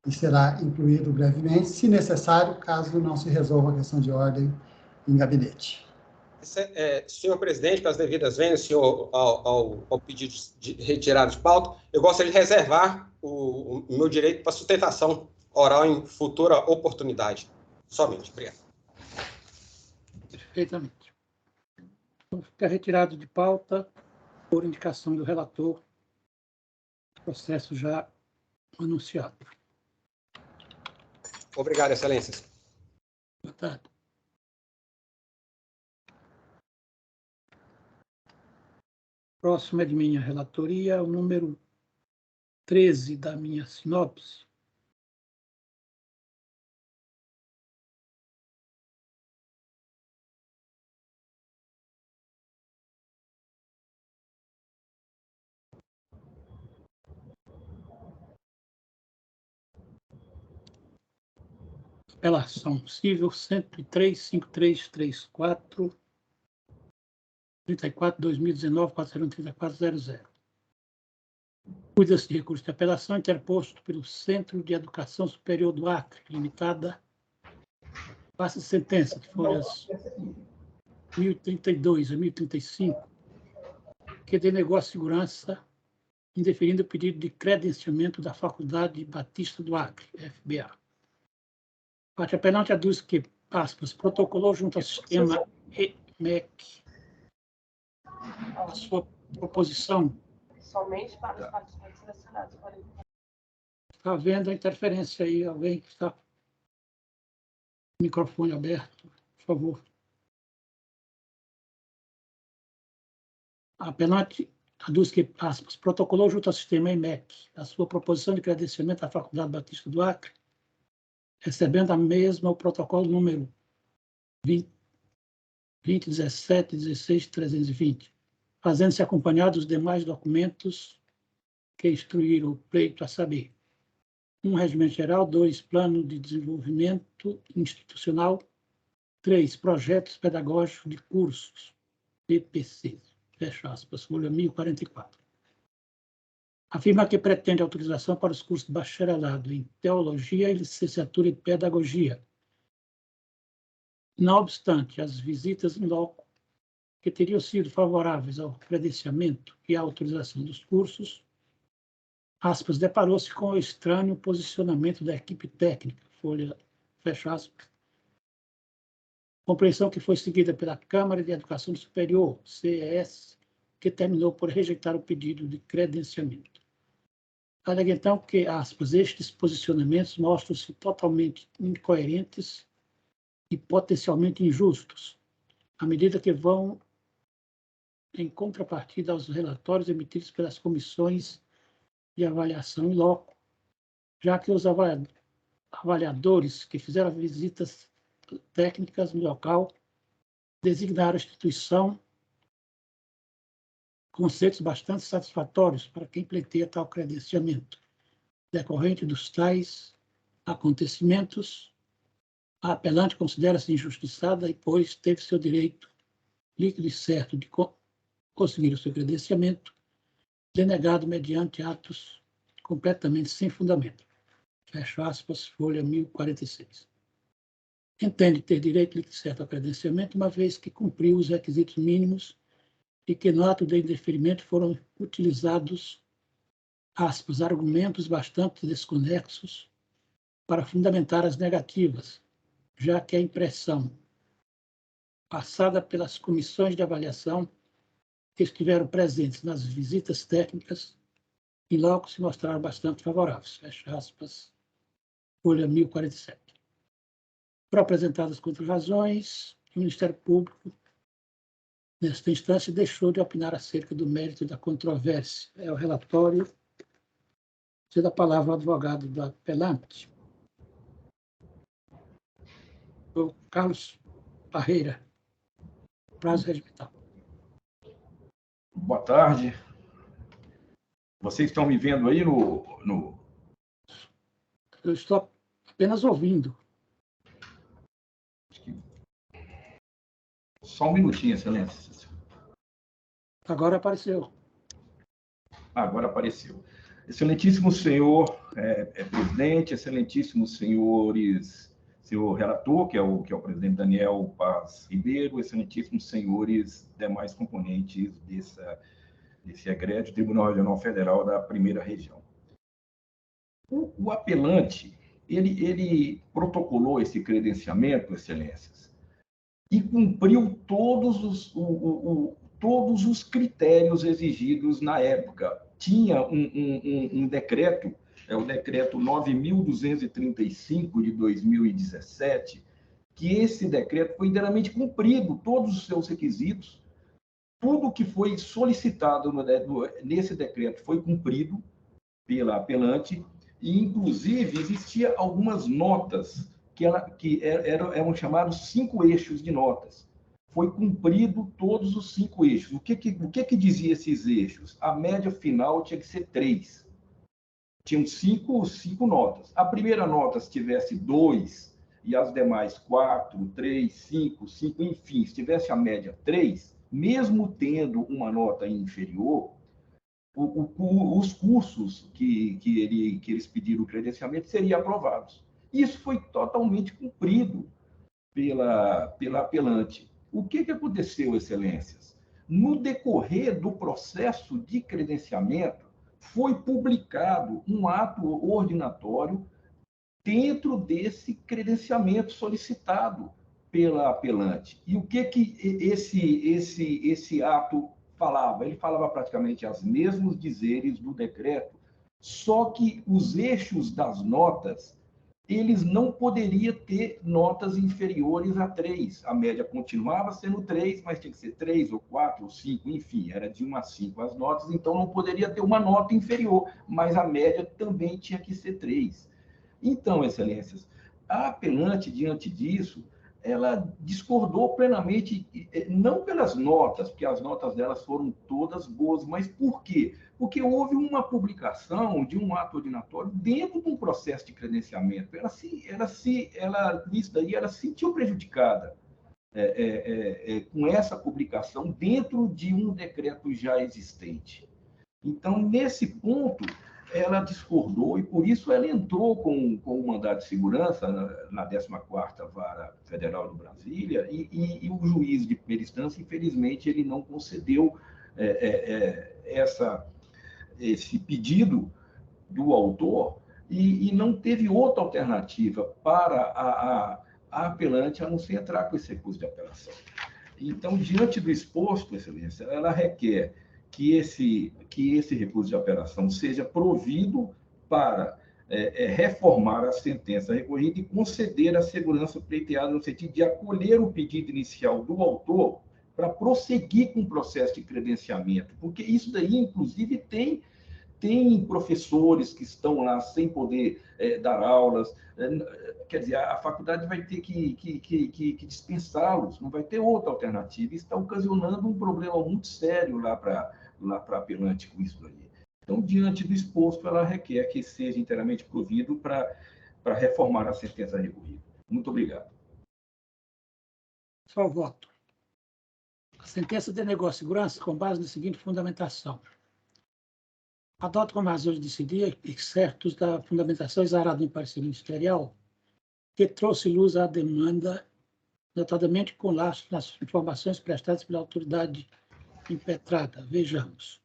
e será incluído brevemente, se necessário, caso não se resolva a questão de ordem em gabinete. Senhor presidente, para as devidas vendas, senhor, ao pedido de retirada de pauta, eu gostaria de reservar o meu direito para sustentação oral em futura oportunidade. Somente. Obrigado. Perfeitamente. Então, fica retirado de pauta, por indicação do relator, processo já anunciado. Obrigado, excelências. Boa tarde. Próximo é de minha relatoria, o número 13 da minha sinopse. Apelação civil 103.5334, 34/2019, 43400. Cuida-se de recurso de apelação interposto pelo Centro de Educação Superior do Acre, limitada, passa sentença de folhas 1032 a 1035, que denegou a segurança, indeferindo o pedido de credenciamento da Faculdade Batista do Acre, FBA. A parte apelante aduz que, aspas, protocolou junto ao sistema EMEC a sua proposição. Somente para os participantes selecionados. Está havendo a interferência aí, alguém que está com o microfone aberto, por favor. A apelante aduz que, aspas, protocolou junto ao sistema EMEC a sua proposição de credenciamento à Faculdade Batista do Acre, recebendo a mesma o protocolo número 2017-16-320, fazendo-se acompanhar dos demais documentos que instruíram o pleito, a saber: 1. Regimento Geral, 2. Plano de Desenvolvimento Institucional, 3. Projetos Pedagógicos de Cursos, PPC, fecha aspas, folha 1044. Afirma que pretende autorização para os cursos de bacharelado em Teologia e Licenciatura em Pedagogia. Não obstante, as visitas em loco, que teriam sido favoráveis ao credenciamento e à autorização dos cursos, aspas, deparou-se com o estranho posicionamento da equipe técnica, folha, fecha aspas, compreensão que foi seguida pela Câmara de Educação Superior, CES, que terminou por rejeitar o pedido de credenciamento. Alega então que, aspas, estes posicionamentos mostram-se totalmente incoerentes e potencialmente injustos, à medida que vão em contrapartida aos relatórios emitidos pelas comissões de avaliação em loco, já que os avaliadores que fizeram visitas técnicas no local designaram a instituição conceitos bastante satisfatórios para quem pleiteia tal credenciamento. Decorrente dos tais acontecimentos, a apelante considera-se injustiçada e, pois, teve seu direito líquido e certo de conseguir o seu credenciamento denegado mediante atos completamente sem fundamento. Fecha aspas, folha 1046. Entende ter direito líquido e certo ao credenciamento, uma vez que cumpriu os requisitos mínimos e que no ato de indeferimento foram utilizados, aspas, argumentos bastante desconexos para fundamentar as negativas, já que a impressão passada pelas comissões de avaliação que estiveram presentes nas visitas técnicas e logo se mostraram bastante favoráveis. Fecha aspas, folha 1047. Foram apresentadas contra-razões, o Ministério Público, nesta instância, deixou de opinar acerca do mérito da controvérsia. É o relatório. Cedo a palavra ao advogado do apelante. O Carlos Parreira. Prazo regimental. Boa tarde. Vocês estão me vendo aí no... Eu estou apenas ouvindo. Só um minutinho, Excelência. Agora apareceu. Agora apareceu. Excelentíssimo senhor presidente, excelentíssimos senhores, senhor relator, que é o presidente Daniel Paz Ribeiro, excelentíssimos senhores demais componentes desse egrégio Tribunal Regional Federal da Primeira Região. O apelante, ele protocolou esse credenciamento, excelências, e cumpriu todos os critérios exigidos na época. Tinha um decreto, o decreto 9.235 de 2017, que esse decreto foi inteiramente cumprido, todos os seus requisitos, tudo que foi solicitado nesse decreto foi cumprido pela apelante, e, inclusive, existia algumas notas que eram chamados 5 eixos de notas. Foi cumprido todos os 5 eixos. O que dizia esses eixos? A média final tinha que ser 3. Tinham 5 notas. A primeira nota, se tivesse 2, e as demais 4, 3, 5, enfim, se tivesse a média 3, mesmo tendo uma nota inferior, os cursos que eles pediram o credenciamento seriam aprovados. Isso foi totalmente cumprido pela apelante. O que aconteceu, excelências? No decorrer do processo de credenciamento, foi publicado um ato ordinatório dentro desse credenciamento solicitado pela apelante. E o que esse ato falava? Ele falava praticamente os mesmos dizeres do decreto, só que os eixos das notas, eles não poderiam ter notas inferiores a 3. A média continuava sendo 3, mas tinha que ser 3 ou 4 ou 5, enfim, era de 1 a 5 as notas, então não poderia ter uma nota inferior, mas a média também tinha que ser 3. Então, excelências, a apelante, diante disso, ela discordou plenamente, não pelas notas, porque as notas delas foram todas boas, mas por quê? Porque houve uma publicação de um ato ordinatório dentro de um processo de credenciamento. Nisso daí, ela se sentiu prejudicada com essa publicação dentro de um decreto já existente. Então, nesse ponto, ela discordou e, por isso, ela entrou com o mandado de segurança na 14ª Vara Federal de Brasília e o juiz de primeira instância, infelizmente, ele não concedeu esse pedido do autor e não teve outra alternativa para a apelante a não ser entrar com esse recurso de apelação. Então, diante do exposto, excelência, ela requer que esse recurso de apelação seja provido para reformar a sentença recorrida e conceder a segurança pleiteada no sentido de acolher o pedido inicial do autor para prosseguir com o processo de credenciamento, porque isso daí, inclusive, tem professores que estão lá sem poder dar aulas, quer dizer, a faculdade vai ter que dispensá-los, não vai ter outra alternativa, isso está ocasionando um problema muito sério lá para a apelante com isso daí. Então, diante do exposto, ela requer que seja inteiramente provido para reformar a sentença recorrida. Muito obrigado. Só voto. A sentença denegou a segurança com base na seguinte fundamentação. Adota como razão de decidir excertos da fundamentação exarada em parecer ministerial que trouxe luz à demanda, notadamente com laço nas informações prestadas pela autoridade impetrada. Vejamos.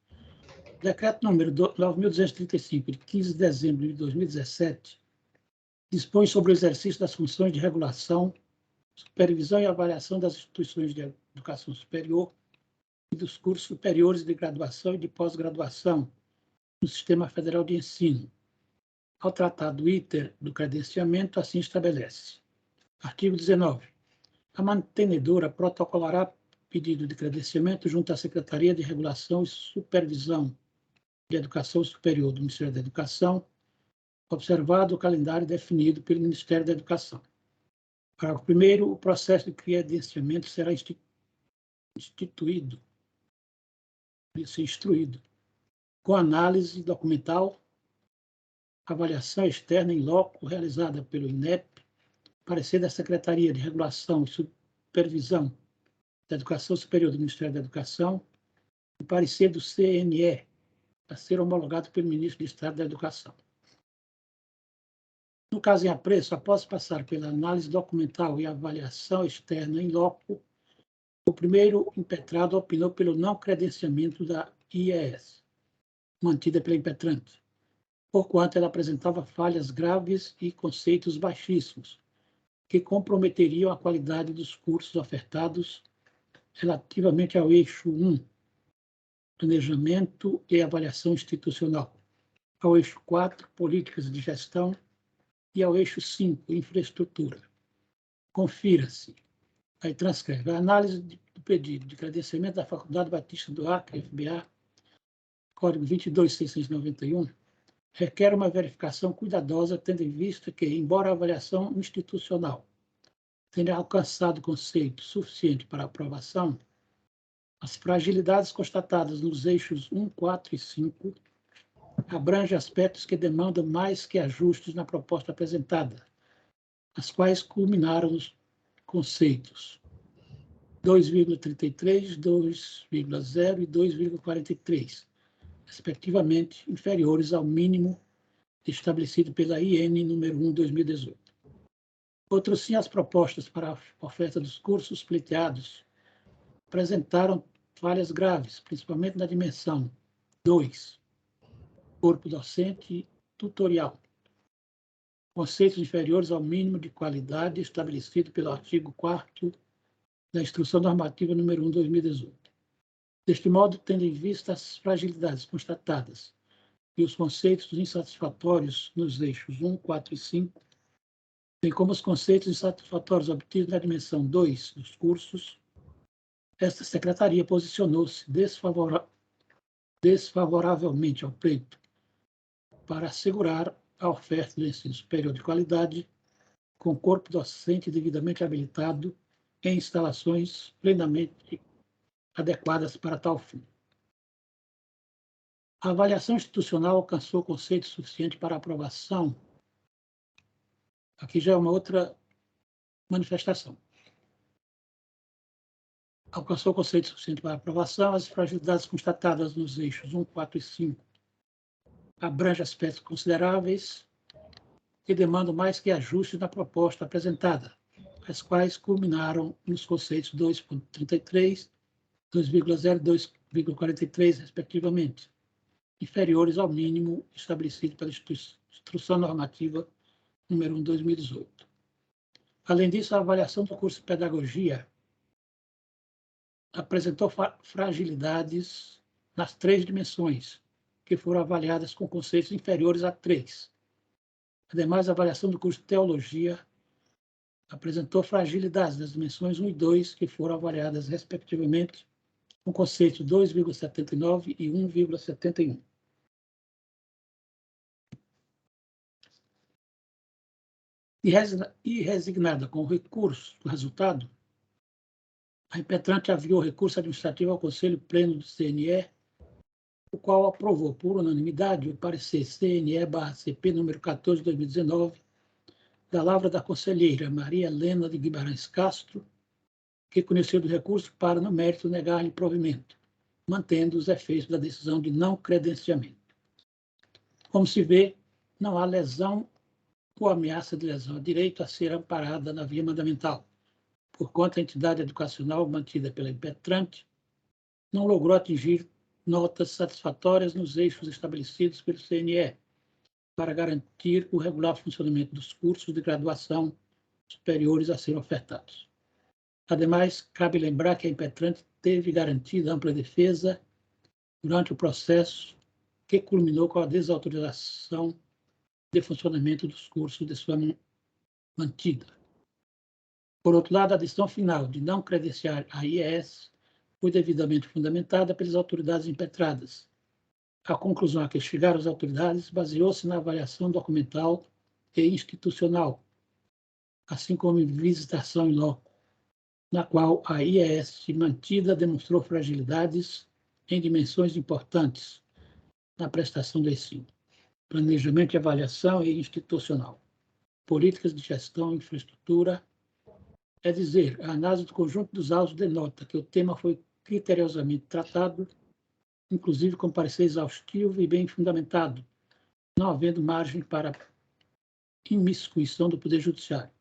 O decreto número 9.235, de 15 de dezembro de 2017, dispõe sobre o exercício das funções de regulação, supervisão e avaliação das instituições de educação superior e dos cursos superiores de graduação e de pós-graduação no Sistema Federal de Ensino. Ao tratar do item do credenciamento, assim estabelece. Artigo 19. A mantenedora protocolará pedido de credenciamento junto à Secretaria de Regulação e Supervisão de Educação Superior do Ministério da Educação, observado o calendário definido pelo Ministério da Educação. Parágrafo 1º, o processo de credenciamento será instruído, com análise documental, avaliação externa em loco realizada pelo INEP, parecer da Secretaria de Regulação e Supervisão da Educação Superior do Ministério da Educação e parecer do CNE, a ser homologado pelo Ministro do Estado da Educação. No caso em apreço, após passar pela análise documental e avaliação externa em loco, o primeiro impetrado opinou pelo não credenciamento da IES, mantida pela impetrante, porquanto ela apresentava falhas graves e conceitos baixíssimos, que comprometeriam a qualidade dos cursos ofertados relativamente ao eixo 1, planejamento e avaliação institucional, ao eixo 4, políticas de gestão, e ao eixo 5, infraestrutura. Confira-se, aí transcreve, a análise do pedido de credenciamento da Faculdade Batista do Acre, FBA, código 22.691, requer uma verificação cuidadosa, tendo em vista que, embora a avaliação institucional tenha alcançado conceito suficiente para aprovação, as fragilidades constatadas nos eixos 1, 4 e 5 abrangem aspectos que demandam mais que ajustes na proposta apresentada, as quais culminaram nos conceitos 2,33, 2,0 e 2,43, respectivamente inferiores ao mínimo estabelecido pela IN número 1/2018. Outros sim, as propostas para a oferta dos cursos pleiteados apresentaram falhas graves, principalmente na dimensão 2, corpo docente e tutorial, conceitos inferiores ao mínimo de qualidade estabelecido pelo artigo 4º da Instrução Normativa número 1/2018. Deste modo, tendo em vista as fragilidades constatadas e os conceitos insatisfatórios nos eixos 1, 4 e 5, bem como os conceitos insatisfatórios obtidos na dimensão 2 dos cursos, esta Secretaria posicionou-se desfavoravelmente ao pleito para assegurar a oferta do ensino superior de qualidade com corpo docente devidamente habilitado em instalações plenamente adequadas para tal fim. A avaliação institucional alcançou conceito suficiente para aprovação. Aqui já é uma outra manifestação. Alcançou conceito suficiente para aprovação, as fragilidades constatadas nos eixos 1, 4 e 5 abrangem aspectos consideráveis que demandam mais que ajustes na proposta apresentada, as quais culminaram nos conceitos 2,33, 2,0 e 2,43, respectivamente, inferiores ao mínimo estabelecido pela Instrução Normativa número 1/2018. Além disso, a avaliação do curso de Pedagogia apresentou fragilidades nas 3 dimensões, que foram avaliadas com conceitos inferiores a 3. Ademais, a avaliação do curso de Teologia apresentou fragilidades nas dimensões 1 e 2, que foram avaliadas, respectivamente, com conceitos 2,79 e 1,71. E resignada com o resultado, a impetrante aviou recurso administrativo ao Conselho Pleno do CNE, o qual aprovou por unanimidade o parecer CNE/CP número 14 de 2019, da lavra da conselheira Maria Helena de Guimarães Castro, que conheceu do recurso para, no mérito, negar-lhe provimento, mantendo os efeitos da decisão de não credenciamento. Como se vê, não há lesão ou ameaça de lesão a direito a ser amparada na via mandamental, porquanto a entidade educacional mantida pela impetrante não logrou atingir notas satisfatórias nos eixos estabelecidos pelo CNE para garantir o regular funcionamento dos cursos de graduação superiores a serem ofertados. Ademais, cabe lembrar que a impetrante teve garantida ampla defesa durante o processo que culminou com a desautorização de funcionamento dos cursos de sua mantida. Por outro lado, a decisão final de não credenciar a IES foi devidamente fundamentada pelas autoridades impetradas. A conclusão a que chegaram as autoridades baseou-se na avaliação documental e institucional, assim como em visitação em loco, na qual a IES mantida demonstrou fragilidades em dimensões importantes na prestação do ensino, planejamento de avaliação e institucional, políticas de gestão e infraestrutura. É dizer, a análise do conjunto dos autos denota que o tema foi criteriosamente tratado, inclusive com parecer exaustivo e bem fundamentado, não havendo margem para imiscuição do Poder Judiciário.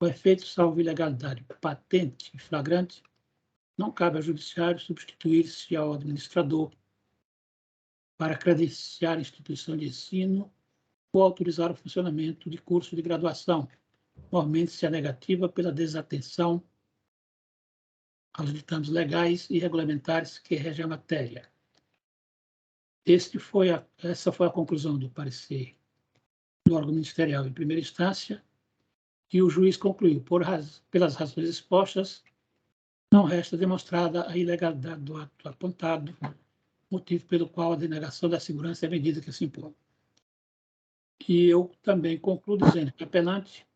O efeito, salvo ilegalidade patente e flagrante, não cabe ao Judiciário substituir-se ao administrador para credenciar a instituição de ensino ou autorizar o funcionamento de curso de graduação, normalmente se a negativa pela desatenção aos ditames legais e regulamentares que regem a matéria. Essa foi a conclusão do parecer do órgão ministerial em primeira instância, e o juiz concluiu, pelas razões expostas, não resta demonstrada a ilegalidade do ato apontado, motivo pelo qual a denegação da segurança é a medida que se impõe. E eu também concluo dizendo que o apelante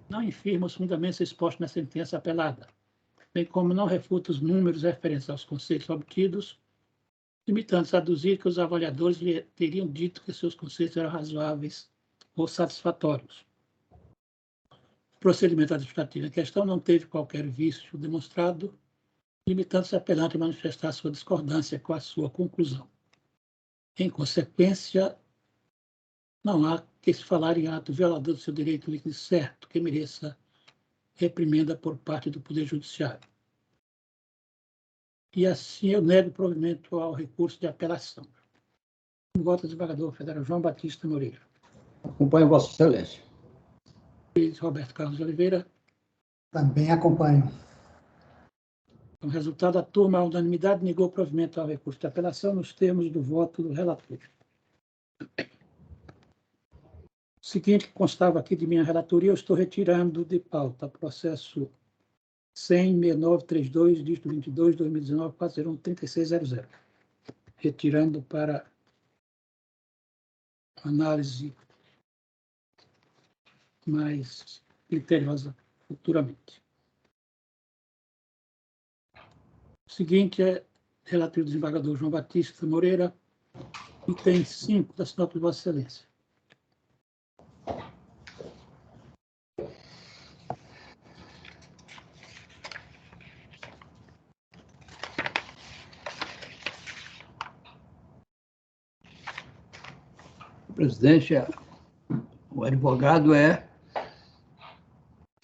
não infirma os fundamentos expostos na sentença apelada, bem como não refuta os números referentes aos conceitos obtidos, limitando-se a aduzir que os avaliadores lhe teriam dito que seus conceitos eram razoáveis ou satisfatórios. O procedimento administrativo em questão não teve qualquer vício demonstrado, limitando-se a apelante a manifestar sua discordância com a sua conclusão. Em consequência, não há que se falar em ato violador do seu direito líquido certo, que mereça reprimenda por parte do Poder Judiciário. E assim eu nego provimento ao recurso de apelação. Voto do desembargador federal João Batista Moreira. Acompanho Vossa Excelência. Juiz Roberto Carlos de Oliveira. Também acompanho. O resultado, a turma, à unanimidade, negou provimento ao recurso de apelação nos termos do voto do relator. O seguinte, que constava aqui de minha relatoria, eu estou retirando de pauta processo 100.6932, dígito 22, 2019, 401-3600. Retirando para análise mais criteriosa futuramente. O seguinte é relativo do desembargador João Batista Moreira, item 5 da assinatura de Vossa Excelência. Presidente, o advogado é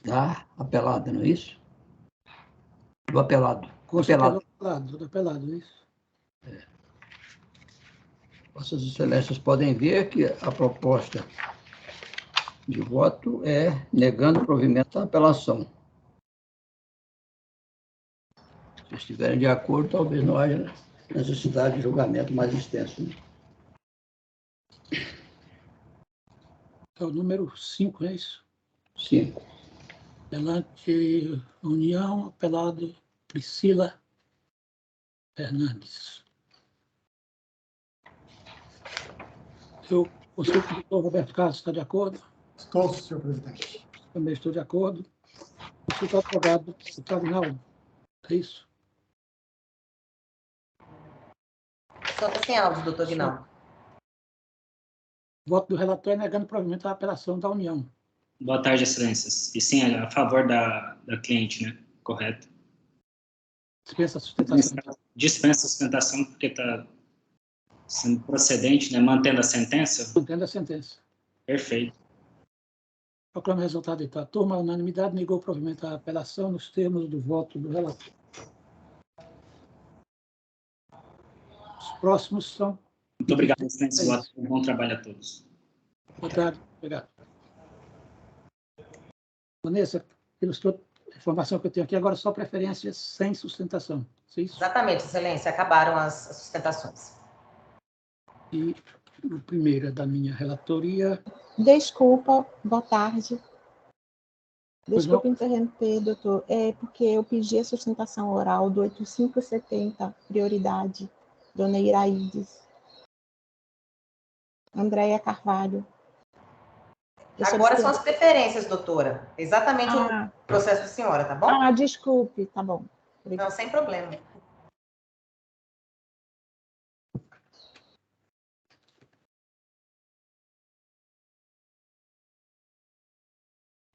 da apelada, não é isso? Do apelado. Do apelado, isso. Vossas Excelências podem ver que a proposta de voto é negando provimento à apelação. Se estiverem de acordo, talvez não haja necessidade de julgamento mais extenso. Né? É o número 5, é isso? 5. Apelante União, apelado Priscila Fernandes. Eu consulto o doutor Roberto Carlos, está de acordo? Estou, senhor presidente. Também estou de acordo. Consulto o advogado, o Carinaldo. É isso? Santa sem áudio, doutor Guinaldo. O voto do relator é negando provimento à apelação da União. Boa tarde, Excelências. E sim, a favor da cliente, né? Correto. Dispensa a sustentação. Dispensa a sustentação porque está sendo procedente, né? Mantendo a sentença? Mantendo a sentença. Perfeito. Proclamo o resultado, então. A turma, à unanimidade, negou provimento à apelação nos termos do voto do relator. Os próximos são... Muito obrigado, Excelência. Um bom trabalho a todos. Boa tarde. Obrigado. Vanessa, ilustrou a informação que eu tenho aqui, agora só preferências sem sustentação. É isso? Exatamente, Excelência. Acabaram as sustentações. E o primeiro é da minha relatoria. Desculpa, boa tarde. Desculpa interromper, doutor. É porque eu pedi a sustentação oral do 8570, prioridade, dona Iraides. Andréia Carvalho. Agora são as preferências, doutora. Exatamente o processo da senhora, tá bom? Desculpe, tá bom. Obrigada. Não, sem problema.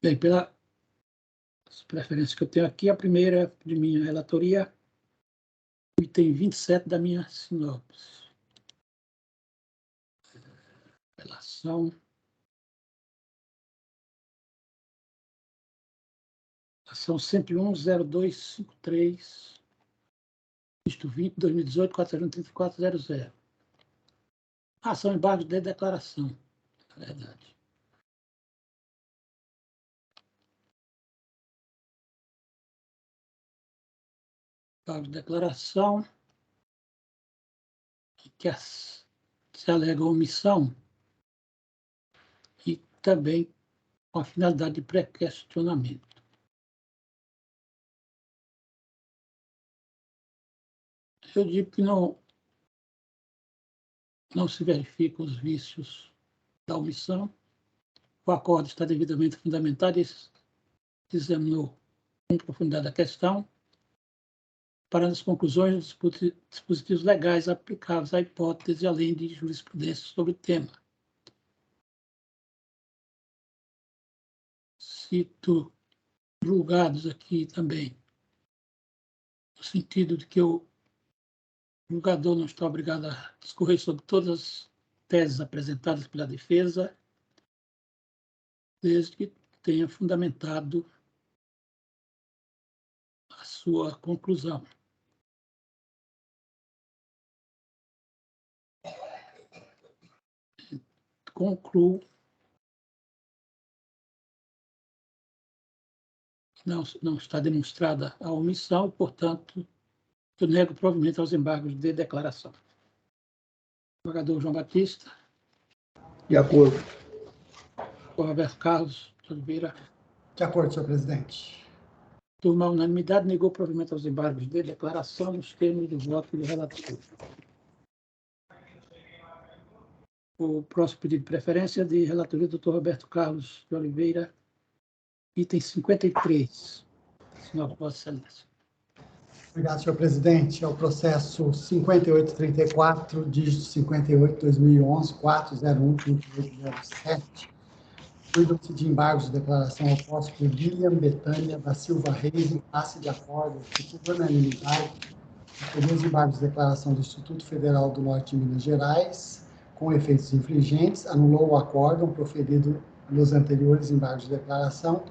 Bem, pelas preferências que eu tenho aqui, a primeira de minha relatoria, item 27 da minha sinopse. Relação. Ação 101.0253, isto 20, 2018, 43400. Ação embargo de declaração, na verdade. Embargo de declaração, que se alega omissão e também com a finalidade de pré-questionamento. Eu digo que não se verificam os vícios da omissão, o acordo está devidamente fundamentado e examinou com profundidade a questão, para as conclusões dos dispositivos legais aplicáveis à hipótese, além de jurisprudência sobre o tema. Cito julgados aqui também, no sentido de que o julgador não está obrigado a discorrer sobre todas as teses apresentadas pela defesa, desde que tenha fundamentado a sua conclusão. Concluo que não está demonstrada a omissão, portanto, eu nego provimento aos embargos de declaração. Advogado João Batista. De acordo. O Roberto Carlos de Oliveira. De acordo, senhor presidente. Turma, unanimidade, negou provimento aos embargos de declaração nos termos do voto do relator. O próximo pedido de preferência de relatoria do Dr. Roberto Carlos de Oliveira, item 53. Senhor, Vossa Excelência. Obrigado, senhor presidente. É o processo 5834, dígito 58-2011, 401-2807. Cuidam-se de embargos de declaração oposta por William Betânia da Silva Reis, em face de acordo por unanimidade, os embargos de declaração do Instituto Federal do Norte de Minas Gerais, com efeitos infringentes, anulou o acórdão proferido nos anteriores embargos de declaração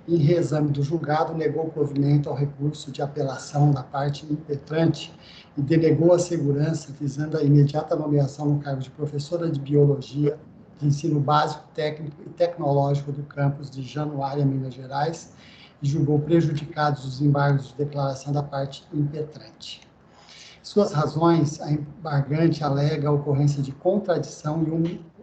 e, em reexame do julgado, negou provimento ao recurso de apelação da parte impetrante e denegou a segurança, visando a imediata nomeação no cargo de professora de Biologia de Ensino Básico, Técnico e Tecnológico do campus de Januária, Minas Gerais, e julgou prejudicados os embargos de declaração da parte impetrante. Suas razões, a embargante alega a ocorrência de contradição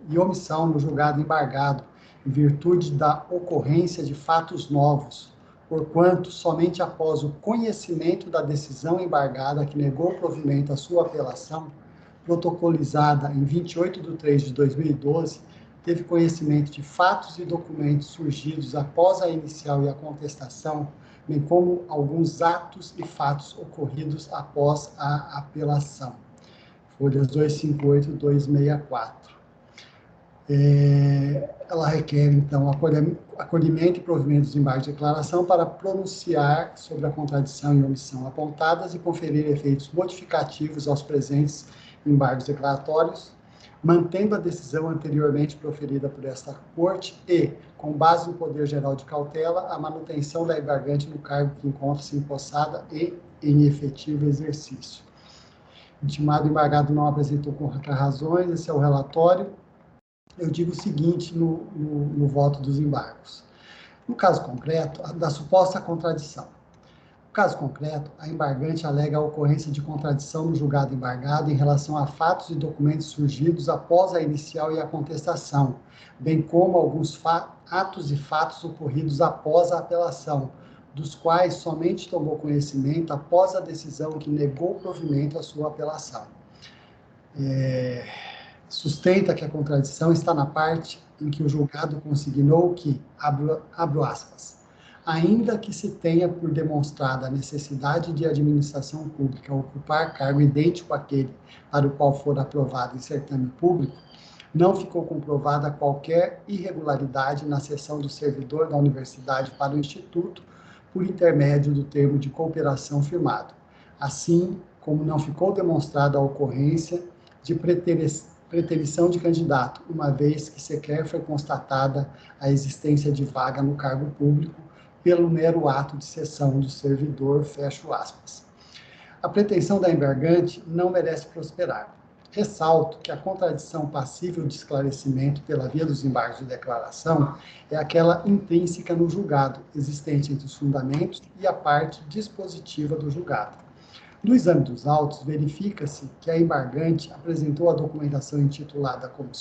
e omissão no julgado embargado, em virtude da ocorrência de fatos novos, porquanto, somente após o conhecimento da decisão embargada que negou provimento à sua apelação, protocolizada em 28/3/2012, teve conhecimento de fatos e documentos surgidos após a inicial e a contestação, bem como alguns atos e fatos ocorridos após a apelação. Folhas 258 e 264. Ela requer, então, acolhimento e provimento dos embargos de declaração para pronunciar sobre a contradição e omissão apontadas e conferir efeitos modificativos aos presentes embargos declaratórios, mantendo a decisão anteriormente proferida por esta Corte e, com base no poder geral de cautela, a manutenção da embargante no cargo que encontra-se empossada e em efetivo exercício. O intimado embargado não apresentou contra-razões, esse é o relatório. Eu digo o seguinte no voto dos embargos. No caso concreto, da suposta contradição. No caso concreto, a embargante alega a ocorrência de contradição no julgado embargado em relação a fatos e documentos surgidos após a inicial e a contestação, bem como alguns atos e fatos ocorridos após a apelação, dos quais somente tomou conhecimento após a decisão que negou provimento à sua apelação. Sustenta que a contradição está na parte em que o julgado consignou que, abro aspas, ainda que se tenha por demonstrada a necessidade de administração pública ocupar cargo idêntico àquele para o qual for aprovado em certame público, não ficou comprovada qualquer irregularidade na cessão do servidor da universidade para o Instituto por intermédio do termo de cooperação firmado, assim como não ficou demonstrada a ocorrência de preterição de candidato, uma vez que sequer foi constatada a existência de vaga no cargo público pelo mero ato de cessão do servidor, fecho aspas. A pretensão da embargante não merece prosperar. Ressalto que a contradição passível de esclarecimento pela via dos embargos de declaração é aquela intrínseca no julgado, existente entre os fundamentos e a parte dispositiva do julgado. No exame dos autos, verifica-se que a embargante apresentou a documentação intitulada como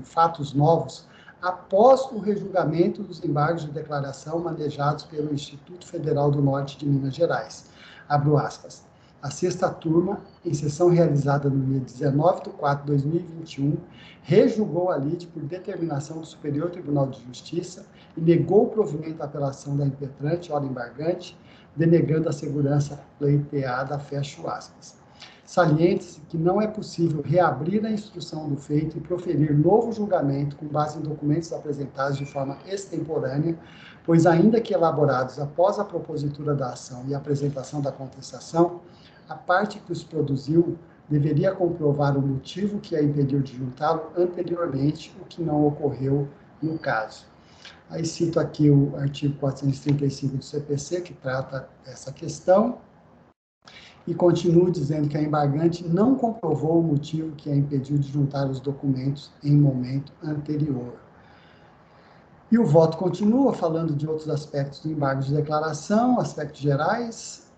fatos novos após o rejulgamento dos embargos de declaração manejados pelo Instituto Federal do Norte de Minas Gerais. Abro aspas. A sexta turma, em sessão realizada no dia 19 de 4 de 2021, rejulgou a lide por determinação do Superior Tribunal de Justiça e negou o provimento à apelação da impetrante, ora embargante, denegando a segurança pleiteada, fecho aspas. Saliente-se que não é possível reabrir a instrução do feito e proferir novo julgamento com base em documentos apresentados de forma extemporânea, pois ainda que elaborados após a propositura da ação e a apresentação da contestação, a parte que os produziu deveria comprovar o motivo que a impediu de juntá-lo anteriormente, o que não ocorreu no caso. Aí cito aqui o artigo 435 do CPC, que trata essa questão, e continuo dizendo que a embargante não comprovou o motivo que a impediu de juntar os documentos em momento anterior. E o voto continua falando de outros aspectos do embargo de declaração, aspectos gerais,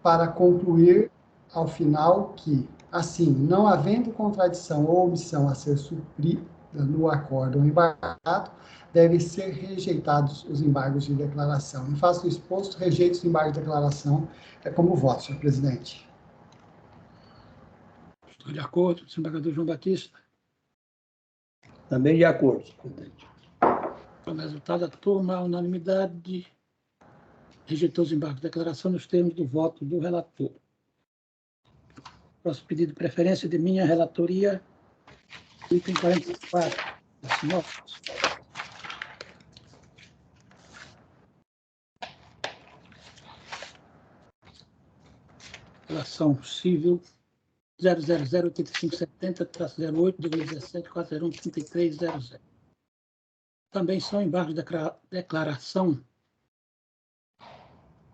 para concluir, ao final, que, assim, não havendo contradição ou omissão a ser suprida no acórdão embargado, devem ser rejeitados os embargos de declaração. Em face do exposto, rejeito os embargos de declaração. É como voto, senhor presidente. Estou de acordo, desembargador João Batista. Também de acordo, senhor presidente. Com o resultado da turma, a unanimidade rejeitou os embargos de declaração nos termos do voto do relator. Próximo pedido de preferência de minha relatoria, item 44, da sinopse. Relação civil 0008570-08-2017-401-3300. Também são embargos de declaração,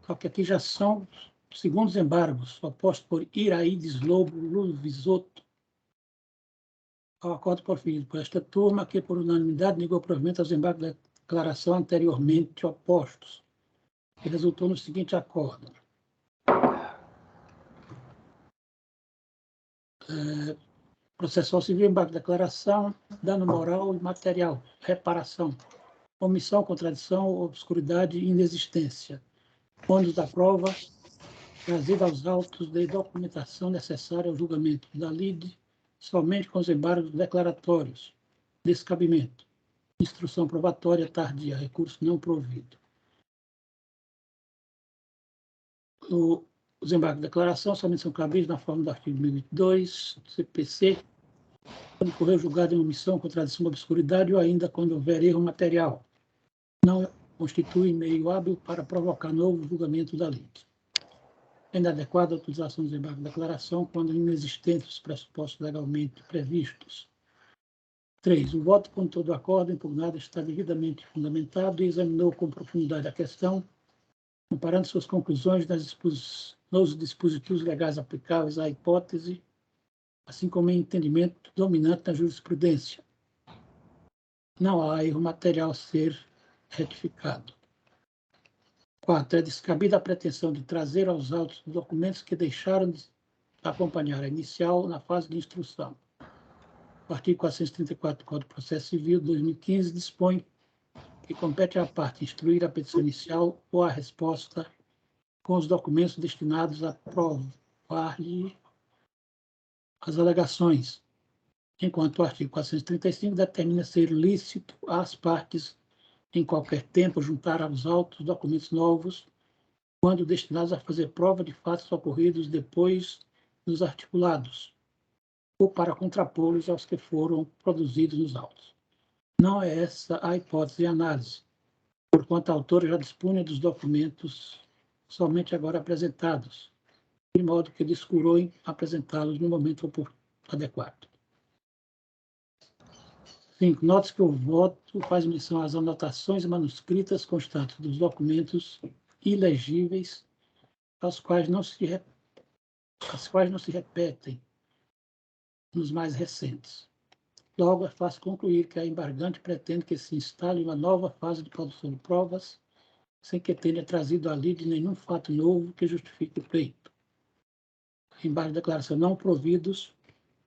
só que aqui já são segundos embargos, opostos por Iraídes Lobo Luvisoto ao acordo proferido por esta turma, que por unanimidade negou provimento aos embargos de declaração anteriormente opostos, que resultou no seguinte acordo. Processual civil, embargo de declaração, dano moral e material, reparação, omissão, contradição, obscuridade e inexistência. Ônus da prova, trazida aos autos de documentação necessária ao julgamento da lide, somente com os embargos declaratórios, descabimento, instrução probatória tardia, recurso não provido. Os embargos de declaração somente são cabíveis na forma do artigo 1022 do CPC, quando ocorrer julgado em omissão, contradição ou obscuridade, ou ainda quando houver erro material. Não constitui meio hábil para provocar novo julgamento da lide. É inadequada a utilização dos embargos de declaração quando inexistentes os pressupostos legalmente previstos. 3. O voto com todo acordo impugnado está devidamente fundamentado e examinou com profundidade a questão, comparando suas conclusões nos dispositivos legais aplicáveis à hipótese, assim como em entendimento dominante da jurisprudência. Não há erro material a ser retificado. 4. É descabida a pretensão de trazer aos autos documentos que deixaram de acompanhar a inicial na fase de instrução. O artigo 434 do Código de Processo Civil de 2015 dispõe que compete à parte instruir a petição inicial ou a resposta com os documentos destinados a provar-lhe as alegações, enquanto o artigo 435 determina ser lícito às partes, em qualquer tempo, juntar aos autos documentos novos, quando destinados a fazer prova de fatos ocorridos depois dos articulados, ou para contrapô-los aos que foram produzidos nos autos. Não é essa a hipótese de análise, porquanto a autora já dispunha dos documentos somente agora apresentados, de modo que descurou em apresentá-los no momento adequado. 5. Note-se que o voto faz menção às anotações manuscritas constantes dos documentos ilegíveis, as quais não se repetem nos mais recentes. Logo, é fácil concluir que a embargante pretende que se instale uma nova fase de produção de provas, sem que tenha trazido à lide nenhum fato novo que justifique o pleito. Embaixo da declaração não providos,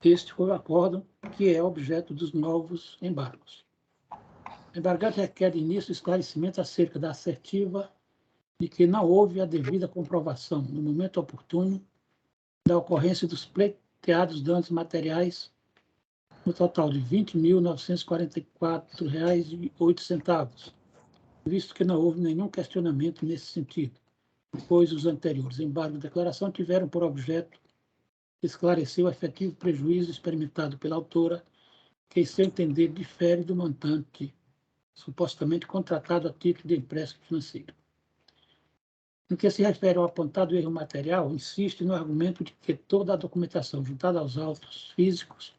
este foi o acórdão que é objeto dos novos embargos. A embargante requer de início esclarecimento acerca da assertiva de que não houve a devida comprovação, no momento oportuno, da ocorrência dos pleiteados danos materiais, no total de R$ 20.944,08, visto que não houve nenhum questionamento nesse sentido, pois os anteriores embargos de declaração tiveram por objeto esclarecer o efetivo prejuízo experimentado pela autora, que, em seu entender, difere do montante supostamente contratado a título de empréstimo financeiro. No que se refere ao apontado erro material, insiste no argumento de que toda a documentação juntada aos autos físicos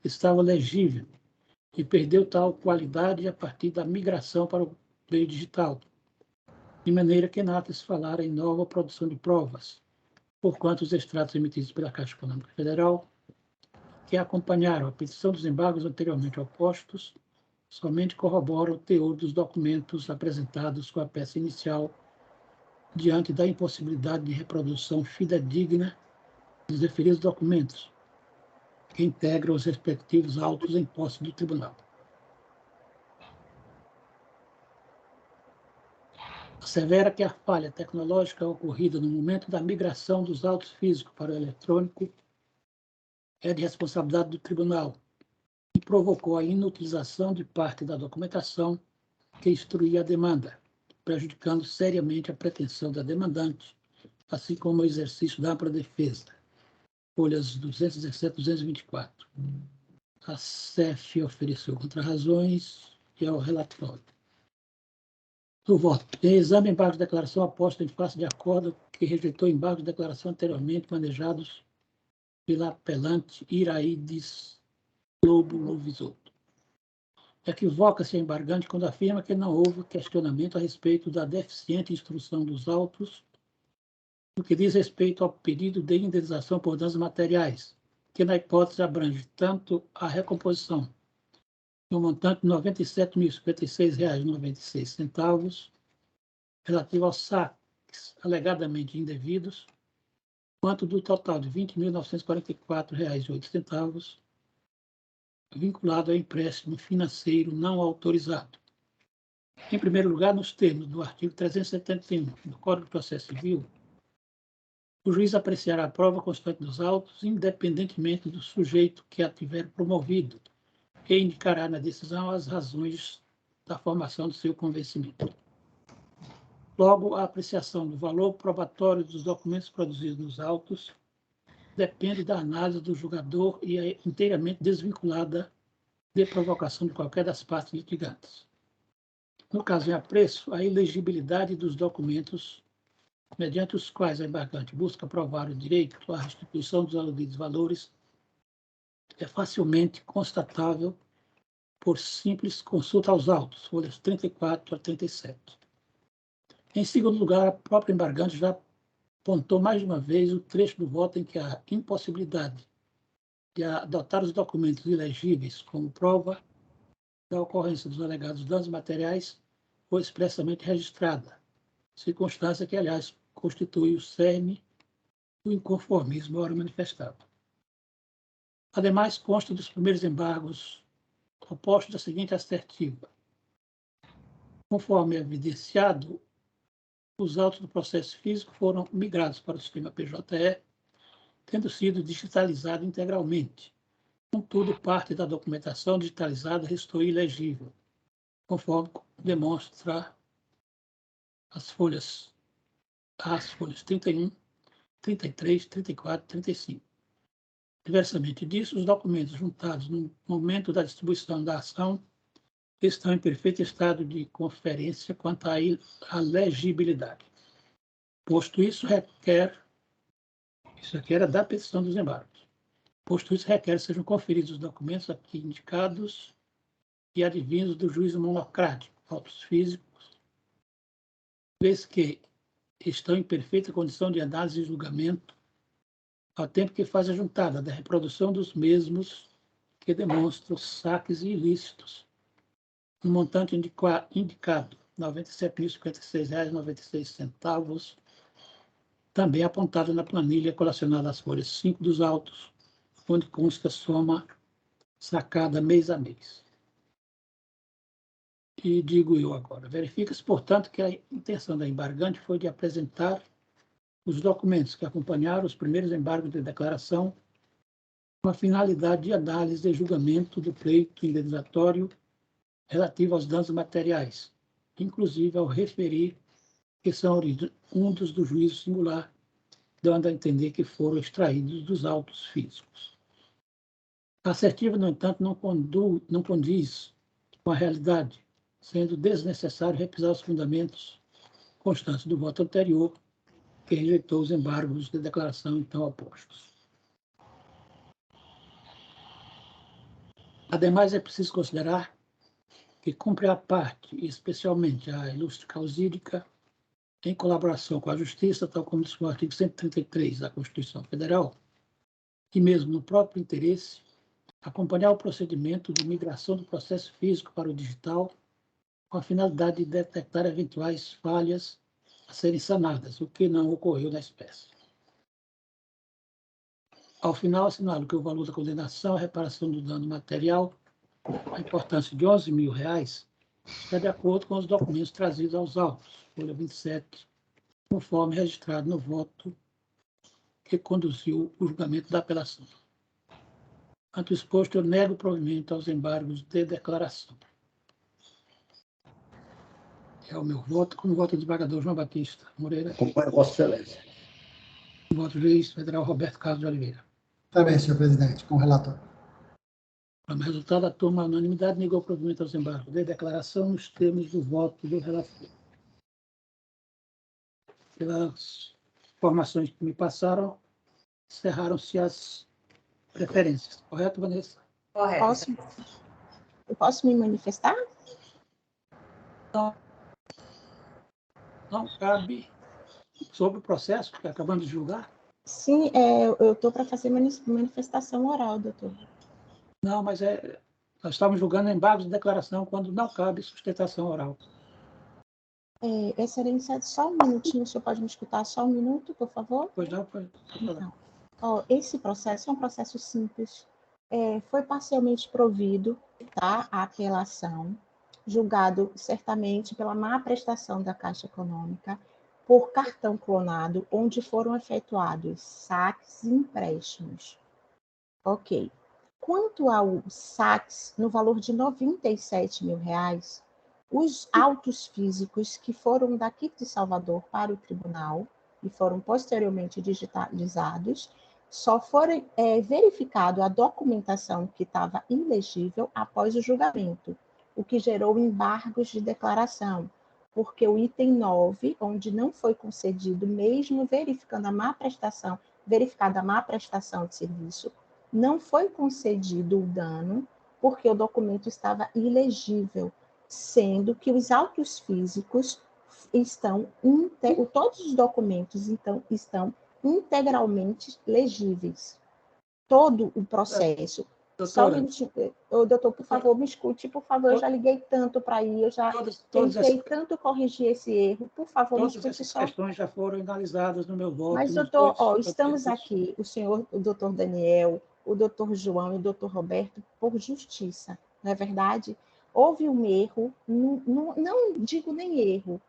estava legível e perdeu tal qualidade a partir da migração para o meio digital, de maneira que nada se falar em nova produção de provas, porquanto os extratos emitidos pela Caixa Econômica Federal, que acompanharam a petição dos embargos anteriormente opostos, somente corroboram o teor dos documentos apresentados com a peça inicial, diante da impossibilidade de reprodução fidedigna dos referidos documentos, que integram os respectivos autos em posse do tribunal. Assevera que a falha tecnológica ocorrida no momento da migração dos autos físicos para o eletrônico é de responsabilidade do tribunal e provocou a inutilização de parte da documentação que instruía a demanda, prejudicando seriamente a pretensão da demandante, assim como o exercício da ampla defesa. Folhas 217 e 224. A CEF ofereceu contrarrazões e ao relatório. Do voto. Em exame, embargo de declaração aposta em face de acordo que rejeitou embargo de declaração anteriormente manejados pela apelante Iraides Lobo Lovisoto. Equivoca-se a embargante quando afirma que não houve questionamento a respeito da deficiente instrução dos autos no que diz respeito ao pedido de indenização por danos materiais, que na hipótese abrange tanto a recomposição no montante de R$ 97.056,96, relativo aos saques alegadamente indevidos, quanto do total de R$ 20.944,08, vinculado ao empréstimo financeiro não autorizado. Em primeiro lugar, nos termos do artigo 371 do Código de Processo Civil, o juiz apreciará a prova constante dos autos, independentemente do sujeito que a tiver promovido, e indicará na decisão as razões da formação do seu convencimento. Logo, a apreciação do valor probatório dos documentos produzidos nos autos depende da análise do julgador e é inteiramente desvinculada de provocação de qualquer das partes litigantes. No caso em apreço, a ilegibilidade dos documentos, mediante os quais a embargante busca provar o direito à restituição dos aludidos valores, é facilmente constatável por simples consulta aos autos, folhas 34 a 37. Em segundo lugar, a própria embargante já apontou mais de uma vez o trecho do voto em que a impossibilidade de adotar os documentos ilegíveis como prova da ocorrência dos alegados danos materiais foi expressamente registrada, circunstância que, aliás, constitui o cerne do inconformismo ora manifestado. Ademais, consta dos primeiros embargos opostos da seguinte assertiva. Conforme evidenciado, os autos do processo físico foram migrados para o sistema PJE, tendo sido digitalizado integralmente, Contudo, parte da documentação digitalizada restou ilegível, conforme demonstra as folhas 31, 33, 34 e 35. Diversamente disso, os documentos juntados no momento da distribuição da ação estão em perfeito estado de conferência quanto à legibilidade. Posto isso, isso aqui era da petição dos embargos. Posto isso, requer sejam conferidos os documentos aqui indicados e advindos do juízo monocrático, autos físicos, vez que estão em perfeita condição de análise e julgamento, ao tempo que faz a juntada da reprodução dos mesmos que demonstram saques ilícitos, no montante indicado, R$ 97.056,96, também apontado na planilha colacionada às folhas 5 dos autos, onde consta a soma sacada mês a mês. E digo eu agora, verifica-se, portanto, que a intenção da embargante foi de apresentar os documentos que acompanharam os primeiros embargos de declaração com a finalidade de análise e julgamento do pleito indenizatório relativo aos danos materiais, inclusive ao referir que são oriundos do juízo singular, dando a entender que foram extraídos dos autos físicos. A assertiva, no entanto, não condiz com a realidade, sendo desnecessário repisar os fundamentos constantes do voto anterior, que rejeitou os embargos de declaração então opostos. Ademais, é preciso considerar que cumpre à parte, especialmente a ilustre causídica, em colaboração com a Justiça, tal como diz o artigo 133 da Constituição Federal, e mesmo no próprio interesse, acompanhar o procedimento de migração do processo físico para o digital, com a finalidade de detectar eventuais falhas a serem sanadas, o que não ocorreu na espécie. Ao final, assinalo que o valor da condenação, a reparação do dano material, a importância de R$ 11.000, está de acordo com os documentos trazidos aos autos, folha 27, conforme registrado no voto que conduziu o julgamento da apelação. Ante o exposto, eu nego o provimento aos embargos de declaração. É o meu voto, como voto do desembargador João Batista Moreira. Acompanho Vossa Excelência. Voto do juiz federal Roberto Carlos de Oliveira. Também, senhor presidente, com o relator. Como resultado, a turma, à unanimidade, negou o provimento aos embargos de declaração nos termos do voto do relator. Pelas informações que me passaram, encerraram-se as preferências. Correto, Vanessa? Correto. Eu posso me manifestar? Não cabe sobre o processo que acabamos de julgar? Sim, eu estou para fazer manifestação oral, doutor. Não, mas nós estamos julgando embargos de declaração quando não cabe sustentação oral. Excelência, só um minutinho, o senhor pode me escutar só um minuto, por favor? Pois não, pode falar. Então, esse processo é um processo simples. Foi parcialmente provido, tá, a apelação, julgado certamente pela má prestação da Caixa Econômica, por cartão clonado, onde foram efetuados saques e empréstimos. Ok. Quanto ao saques no valor de R$ 97.000, os autos físicos que foram daqui de Salvador para o tribunal e foram posteriormente digitalizados, só foram verificado a documentação que estava ilegível após o julgamento, o que gerou embargos de declaração, porque o item 9, onde não foi concedido, mesmo verificada a má prestação de serviço, não foi concedido o dano, porque o documento estava ilegível, sendo que os autos físicos todos os documentos estão integralmente legíveis. Todo o processo. Só um minutinho. Doutor, por favor, me escute, por favor, eu já liguei tanto para aí, eu já tentei tanto corrigir esse erro, por favor, me escute só. Todas essas questões já foram analisadas no meu voto. Mas, doutor, estamos aqui, o doutor Daniel, o doutor João e o doutor Roberto, por justiça, não é verdade? Houve um erro, não digo nem erro,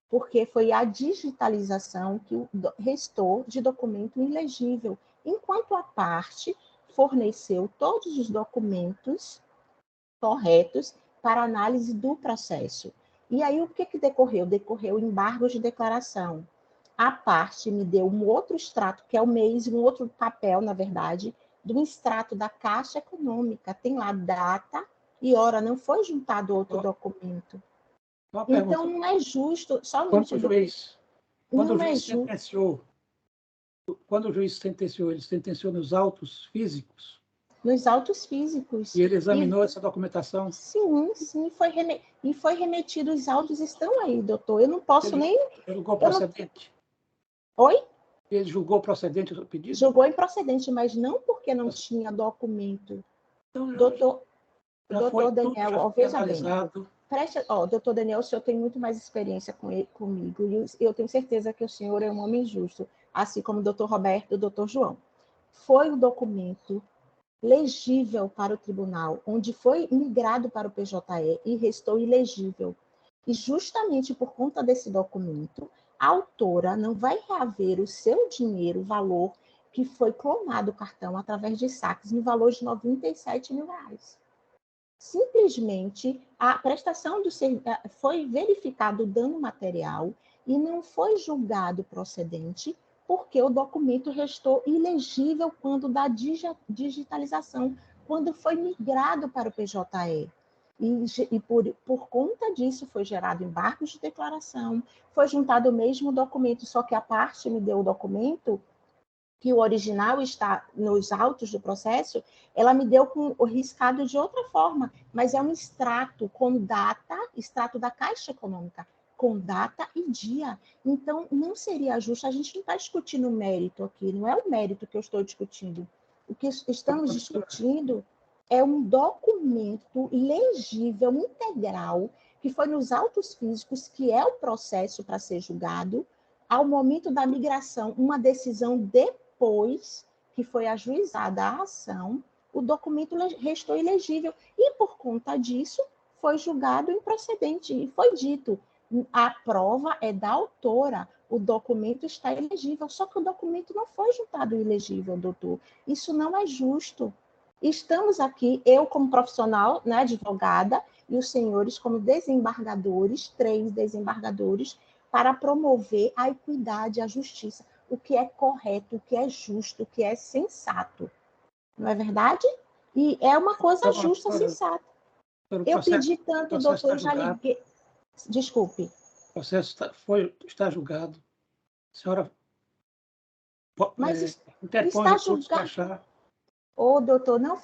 porque foi a digitalização que restou de documento ilegível, enquanto a parte forneceu todos os documentos corretos para análise do processo. E aí, o que decorreu? Decorreu embargos de declaração. A parte me deu um outro extrato, que é o mês, um outro papel, na verdade, do extrato da Caixa Econômica. Tem lá data e hora, não foi juntado outro documento. Então, não é justo... Só quando o juiz sentenciou, ele sentenciou nos autos físicos? Nos autos físicos. E ele examinou essa documentação? Sim, e foi remetido, os autos estão aí, doutor. Eu não posso nem... Ele julgou procedente? Oi? Ele julgou procedente o pedido? Julgou improcedente, mas não porque não tinha documento. Então, doutor Daniel, veja bem. Doutor Daniel, o senhor tem muito mais experiência comigo, e eu tenho certeza que o senhor é um homem justo, assim como o doutor Roberto e o doutor João. Foi um documento legível para o tribunal, onde foi migrado para o PJE e restou ilegível. E justamente por conta desse documento, a autora não vai reaver o seu dinheiro, o valor que foi clonado o cartão através de saques, no valor de R$97 mil. Simplesmente, a prestação do serviço foi verificado o dano material e não foi julgado procedente, porque o documento restou ilegível quando da digitalização, quando foi migrado para o PJE. E por conta disso foi gerado embargos de declaração, foi juntado o mesmo documento, só que a parte me deu o documento, que o original está nos autos do processo, ela me deu com o riscado de outra forma, mas é um extrato com data, extrato da Caixa Econômica, com data e dia. Então, não seria justo, a gente não está discutindo o mérito aqui, não é o mérito que eu estou discutindo. O que estamos discutindo é um documento legível, integral, que foi nos autos físicos, que é o processo para ser julgado, ao momento da migração, uma decisão depois que foi ajuizada a ação, o documento restou ilegível. E, por conta disso, foi julgado improcedente. E foi dito, a prova é da autora, o documento está ilegível. Só que o documento não foi juntado ilegível, doutor. Isso não é justo. Estamos aqui, eu como profissional, né, advogada, e os senhores como desembargadores, 3 desembargadores, para promover a equidade, a justiça, o que é correto, o que é justo, o que é sensato. Não é verdade? E é uma coisa justa, sensata. Eu pedi tanto, doutor, já liguei... Desculpe. O processo está julgado. A senhora interpõe recurso para achar... doutor, não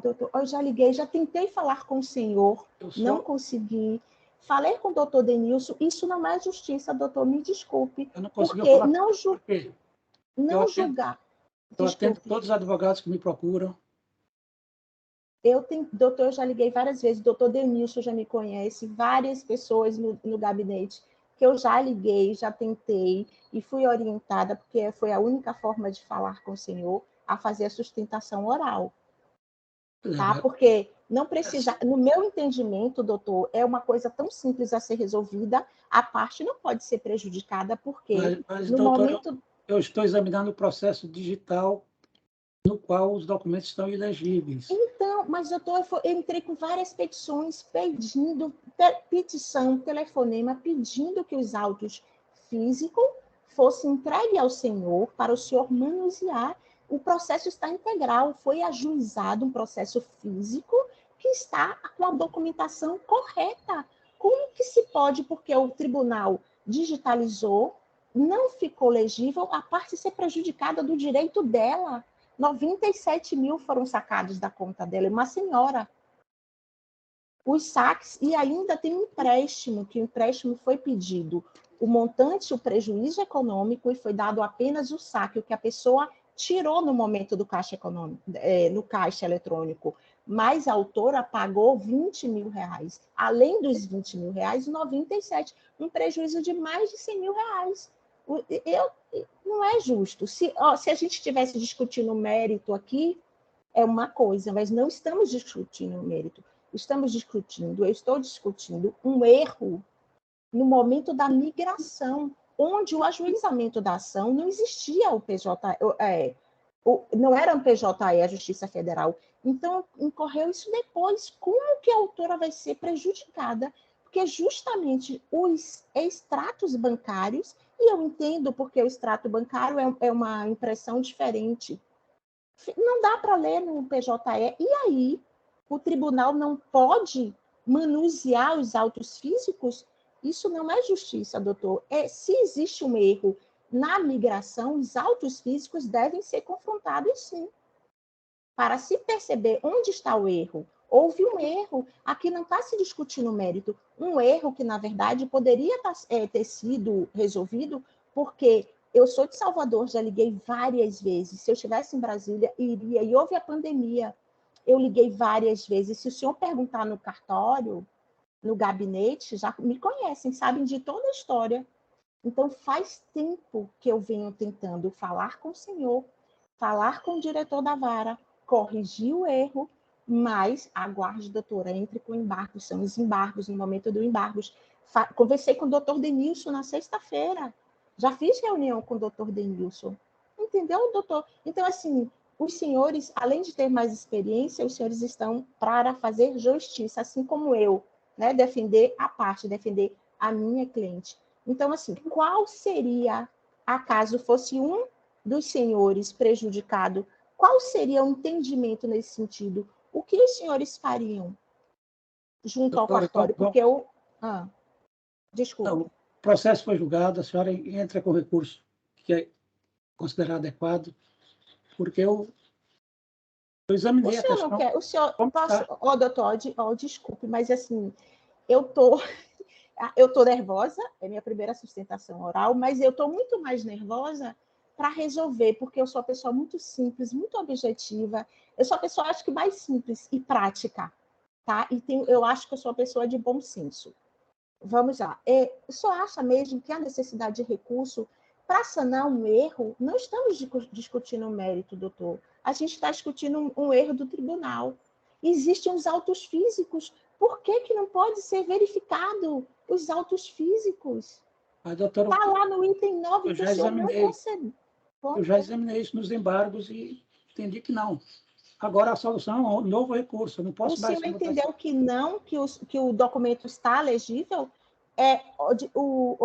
doutor, eu já liguei, já tentei falar com o senhor, não consegui. Falei com o doutor Denilson, isso não é justiça, doutor, me desculpe. Eu não consegui porque falar. Não julgar. Eu atendo todos os advogados que me procuram. Doutor, eu já liguei várias vezes, o doutor Denilson já me conhece, várias pessoas no gabinete que eu já liguei, já tentei, e fui orientada, porque foi a única forma de falar com o senhor, a fazer a sustentação oral. Tá? Porque não precisa, no meu entendimento, doutor, é uma coisa tão simples a ser resolvida, a parte não pode ser prejudicada, porque mas no doutor, momento... eu estou examinando o processo digital no qual os documentos estão ilegíveis. Então, mas doutor, eu entrei com várias petições pedindo, petição, telefonema, pedindo que os autos físicos fossem entregues ao senhor, para o senhor manusear. O processo está integral, foi ajuizado um processo físico que está com a documentação correta. Como que se pode, porque o tribunal digitalizou, não ficou legível, a parte ser prejudicada do direito dela? 97 mil foram sacados da conta dela, uma senhora. Os saques, e ainda tem um empréstimo, que o empréstimo foi pedido, o montante, o prejuízo econômico, e foi dado apenas o saque, o que a pessoa tirou no momento do caixa econômico, no caixa eletrônico, mas a autora pagou 20 mil reais. Além dos 20 mil reais, 97, um prejuízo de mais de 100 mil reais. Não é justo. Se a gente estivesse discutindo o mérito aqui, é uma coisa, mas não estamos discutindo o mérito. Eu estou discutindo um erro no momento da migração, onde o ajuizamento da ação não existia o PJ, não era a PJE, a Justiça Federal. Então, incorreu isso depois. Como que a autora vai ser prejudicada? Porque justamente os extratos bancários, e eu entendo porque o extrato bancário é uma impressão diferente, não dá para ler no PJE, e aí o tribunal não pode manusear os autos físicos? Isso não é justiça, doutor. Se existe um erro na migração, os autos físicos devem ser confrontados, sim, para se perceber onde está o erro. Houve um erro, aqui não está se discutindo o mérito, um erro que, na verdade, poderia ter sido resolvido, porque eu sou de Salvador, já liguei várias vezes, se eu estivesse em Brasília, iria, e houve a pandemia, eu liguei várias vezes, se o senhor perguntar no cartório, no gabinete, já me conhecem, sabem de toda a história. Então, faz tempo que eu venho tentando falar com o senhor, falar com o diretor da vara, corrigir o erro, mas aguarde, doutora, entre com embargos, são os embargos, no momento do embargos. Conversei com o doutor Denilson na sexta-feira, já fiz reunião com o doutor Denilson, entendeu, doutor? Então, assim, os senhores, além de ter mais experiência, os senhores estão para fazer justiça, assim como eu, né? Defender a parte, defender a minha cliente. Então, assim, qual seria, acaso fosse um dos senhores prejudicado, qual seria o entendimento nesse sentido? O que os senhores fariam junto ao cartório? Porque eu... desculpa. Não, o processo foi julgado, a senhora entra com recurso que é considerado adequado, porque eu examinei a questão. Não quer, o senhor... doutor, desculpe, mas assim, eu tô nervosa, é minha primeira sustentação oral, mas eu estou muito mais nervosa para resolver, porque eu sou uma pessoa muito simples, muito objetiva, eu sou a pessoa, acho que mais simples e prática, tá? E eu acho que eu sou uma pessoa de bom senso. Vamos lá. O senhor acha mesmo que há necessidade de recurso para sanar um erro? Não estamos discutindo o mérito, doutor. A gente está discutindo um erro do tribunal. Existem os autos físicos. Por que não pode ser verificado os autos físicos? Está lá no item 9 que o senhor não concedeu. Eu já examinei isso nos embargos e entendi que não. Agora a solução é um novo recurso. Eu não posso mais... O senhor entendeu que não, que o documento está legível?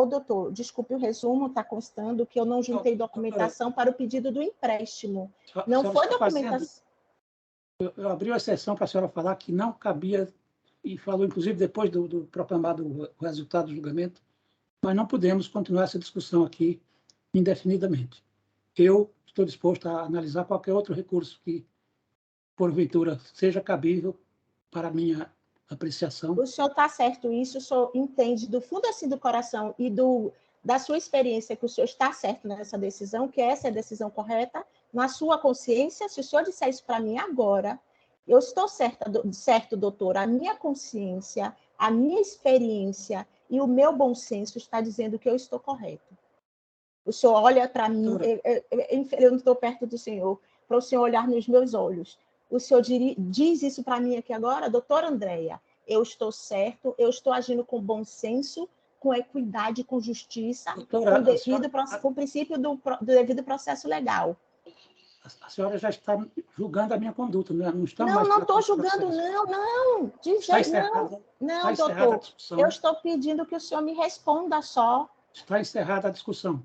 Doutor, desculpe o resumo, está constando que eu não juntei documentação para o pedido do empréstimo. Não foi documentação... Eu abri a exceção para a senhora falar que não cabia, e falou inclusive depois do proclamado resultado do julgamento, mas não podemos continuar essa discussão aqui indefinidamente. Eu estou disposto a analisar qualquer outro recurso que, porventura, seja cabível para a minha apreciação. O senhor está certo, isso o senhor entende do fundo assim do coração e da sua experiência que o senhor está certo nessa decisão, que essa é a decisão correta, na sua consciência. Se o senhor disser isso para mim agora, eu estou certo, doutor, a minha consciência, a minha experiência e o meu bom senso está dizendo que eu estou correto. O senhor olha para mim, eu não estou perto do senhor, para o senhor olhar nos meus olhos. O senhor diz isso para mim aqui agora, doutora Andréia, eu estou certo, eu estou agindo com bom senso, com equidade, com justiça, doutora, com o princípio do devido processo legal. A senhora já está julgando a minha conduta, não estamos mais... Não estou julgando, não. Não, doutor. Eu estou pedindo que o senhor me responda só. Está encerrada a discussão.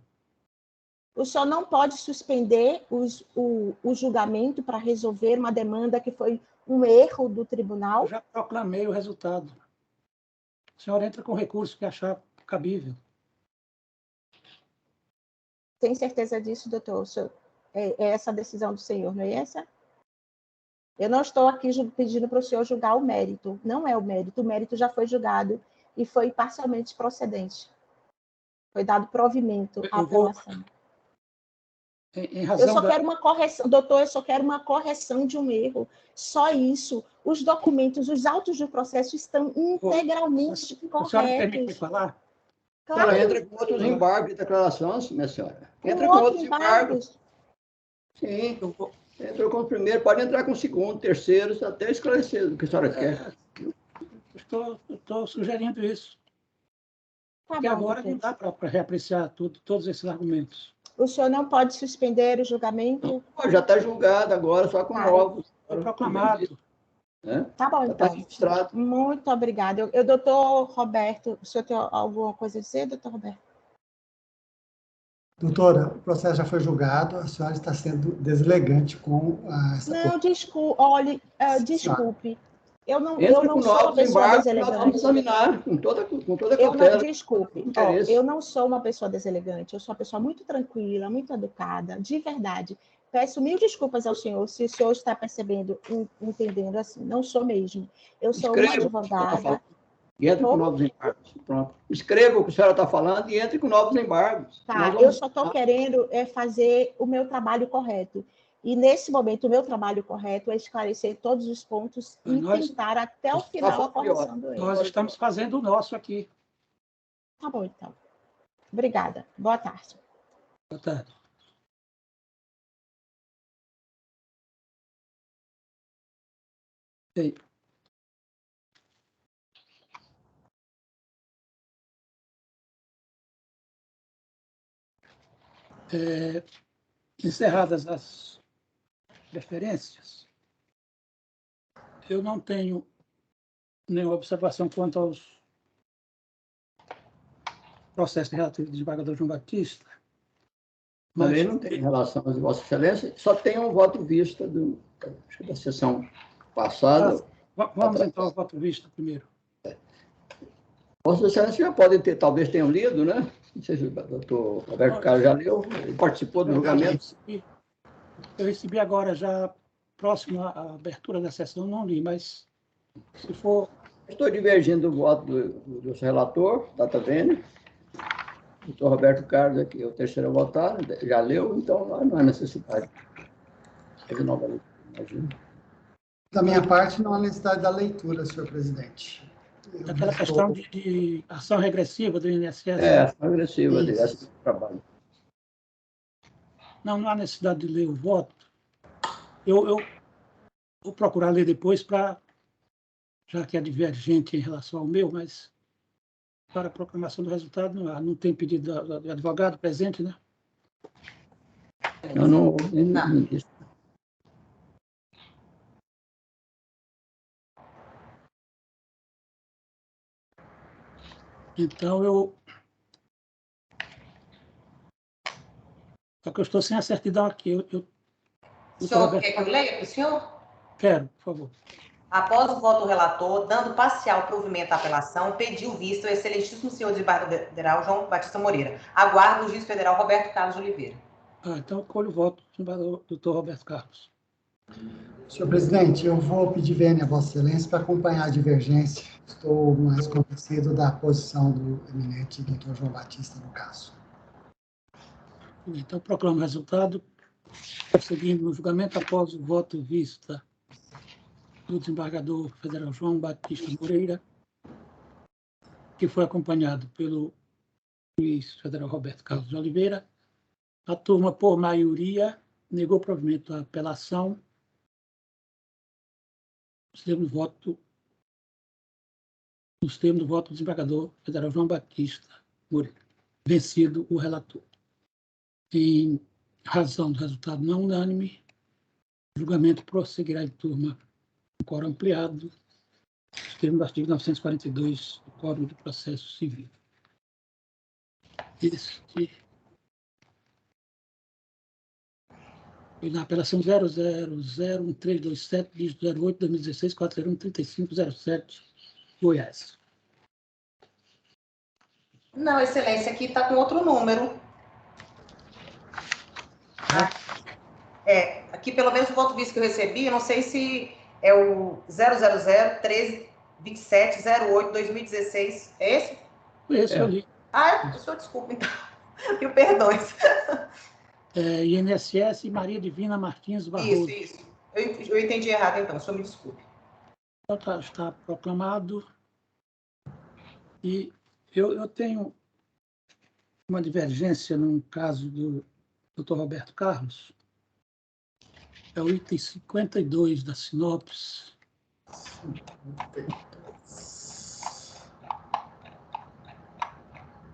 O senhor não pode suspender o julgamento para resolver uma demanda que foi um erro do tribunal? Eu já proclamei o resultado. A senhora entra com o recurso que achar cabível. Tem certeza disso, doutor? É essa a decisão do senhor, não é essa? Eu não estou aqui pedindo para o senhor julgar o mérito. Não é o mérito já foi julgado e foi parcialmente procedente. Foi dado provimento à apelação. Eu só quero uma correção, doutor, eu só quero uma correção de um erro. Só isso. Os documentos, os autos do processo estão integralmente corretos. A senhora permite falar? Claro. Ela entra com outros embargos de declarações, minha senhora. Entra com outros embargos. Sim. Entrou com o primeiro, pode entrar com o segundo, terceiro, até esclarecer o que a senhora quer. Estou sugerindo isso. Tá Porque bom, agora não dá para reapreciar todos esses argumentos. O senhor não pode suspender o julgamento? Pô, já está julgado agora, só com novos. Foi proclamado. Né? Tá bom, Já então. está registrado. Muito obrigada. Doutor Roberto, o senhor tem alguma coisa a dizer, doutor Roberto? Doutora, o processo já foi julgado, a senhora está sendo deselegante com essa... Não, desculpe. Eu não Entra sou com uma novos pessoa embargos, nós vamos deselegante. examinar com toda Eu não, cautela. desculpe, eu não sou uma pessoa deselegante, eu sou uma pessoa muito tranquila, muito educada, de verdade. Peço mil desculpas ao senhor, se o senhor está percebendo, entendendo assim. Não sou mesmo. Eu sou uma advogada. E entre com novos embargos. Pronto. Escreva o que a senhora está falando e entre com novos embargos. Tá, eu só estou querendo fazer o meu trabalho correto. E, nesse momento, o meu trabalho correto é esclarecer todos os pontos e tentar, até o final, a correção do erro. Nós estamos fazendo o nosso aqui. Tá bom, então. Obrigada. Boa tarde. Boa tarde. Ei. Encerradas as referências, eu não tenho nenhuma observação quanto aos processos relativos do desembargador João Batista. Mas também não tem relação às Vossa Excelência, só tem um voto vista da sessão passada. Vamos então ao voto vista primeiro. Vossa Excelência já podem ter, talvez tenham lido, né? Não sei se o doutor Roberto Carlos já leu, ele participou do julgamento. Eu recebi agora, já próximo à abertura da sessão, não li, mas se for... Estou divergindo do voto do relator, Data Vênia. O doutor Roberto Carlos aqui é o terceiro a votar, já leu, então não há necessidade. Fazer nova leitura, imagino. Da minha parte, não há necessidade da leitura, senhor presidente. Aquela questão de ação regressiva do INSS. Ação regressiva desse trabalho. Não há necessidade de ler o voto. Eu vou procurar ler depois, já que é divergente em relação ao meu, mas para a proclamação do resultado não há. Não tem pedido do advogado presente, né? Eu não. Então, só que eu estou sem a certidão aqui. O senhor quer que eu leia para o senhor? Quero, por favor. Após o voto do relator, dando parcial provimento à apelação, pediu vista o excelentíssimo senhor desembargador federal João Batista Moreira. Aguardo o juiz federal Roberto Carlos de Oliveira. Então, colho o voto do doutor Roberto Carlos. Senhor presidente, eu vou pedir vênia a Vossa Excelência para acompanhar a divergência. Estou mais convencido da posição do eminente doutor João Batista no caso. Então, proclamo o resultado, prosseguindo no julgamento após o voto vista do desembargador federal João Batista Moreira, que foi acompanhado pelo juiz federal Roberto Carlos de Oliveira. A turma, por maioria, negou provimento à apelação. Nos termos do voto do desembargador federal João Batista Moreira, vencido o relator. Em razão do resultado não unânime, o julgamento prosseguirá em turma com quórum ampliado, nos termos do artigo 942 do Código de Processo Civil. Este foi na apelação 00011327, dígito 08-2016, 401-3507, Goiás. Não, excelência, aqui está com outro número. Aqui, pelo menos, o voto visto que eu recebi, eu não sei se é o 000-1327-08-2016. É esse? Esse eu li. O senhor desculpa, então. Mil perdões. INSS Maria Divina Martins Barroso. Isso. Eu entendi errado, então. O senhor me desculpe. Então, está proclamado. E eu tenho uma divergência no caso do Dr. Roberto Carlos. É o item 52 da sinopse.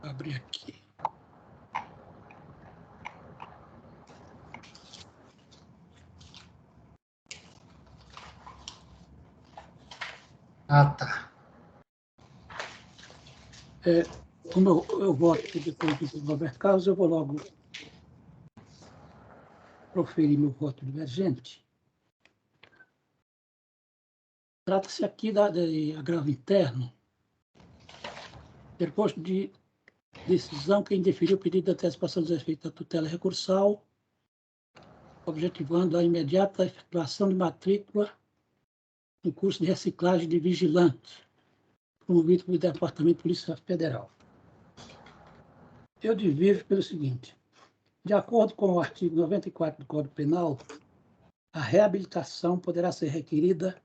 Vou abrir aqui. Ah, tá. Como eu voto depois do Roberto Carlos, eu vou logo proferir meu voto divergente. Trata-se aqui de agravo interno, depois de decisão que indeferiu o pedido de antecipação dos efeitos da tutela recursal, objetivando a imediata efetuação de matrícula no curso de reciclagem de vigilante, promovido pelo Departamento de Polícia Federal. Eu divido pelo seguinte: de acordo com o artigo 94 do Código Penal, a reabilitação poderá ser requerida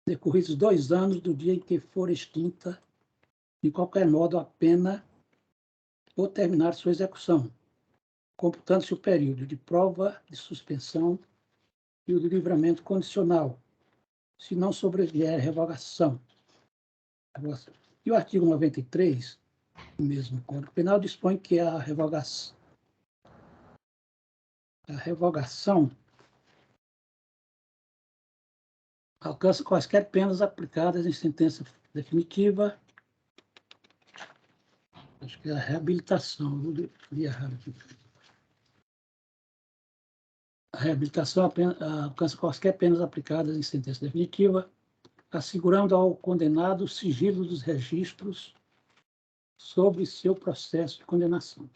decorridos 2 anos do dia em que for extinta, de qualquer modo, a pena ou terminar sua execução, computando-se o período de prova de suspensão e o de livramento condicional, se não sobrevier revogação. E o artigo 93, o mesmo Código Penal, dispõe que a revogação alcança quaisquer penas aplicadas em sentença definitiva. Acho que é a reabilitação. Eu li errado aqui. A reabilitação alcança quaisquer penas aplicadas em sentença definitiva, assegurando ao condenado o sigilo dos registros sobre seu processo de condenação.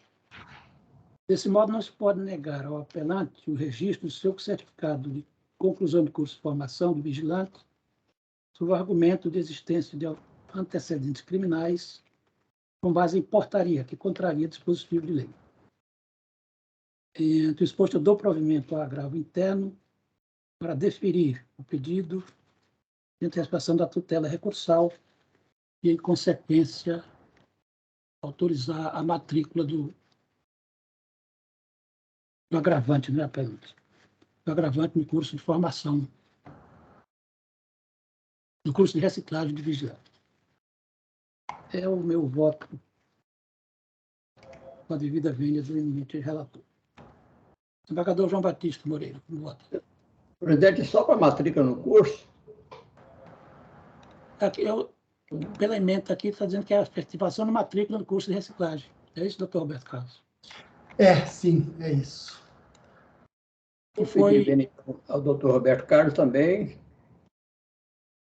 Desse modo, não se pode negar ao apelante o registro do seu certificado de conclusão de curso de formação do vigilante, sob o argumento de existência de antecedentes criminais com base em portaria, que contraria dispositivo de lei. Entre o exposto, eu dou provimento ao agravo interno para deferir o pedido de antecipação da tutela recursal e, em consequência, autorizar a matrícula do agravante, não é apelante, do agravante no curso de formação, no curso de reciclagem de vigilante. É o meu voto com a devida vênia do eminente relator. Embargador João Batista Moreira, como vota? Presidente, só para matrícula no curso? Aqui, pela emenda aqui, está dizendo que é a efetivação da matrícula no curso de reciclagem. É isso, doutor Roberto Carlos? Sim, é isso. E foi ao doutor Roberto Carlos também,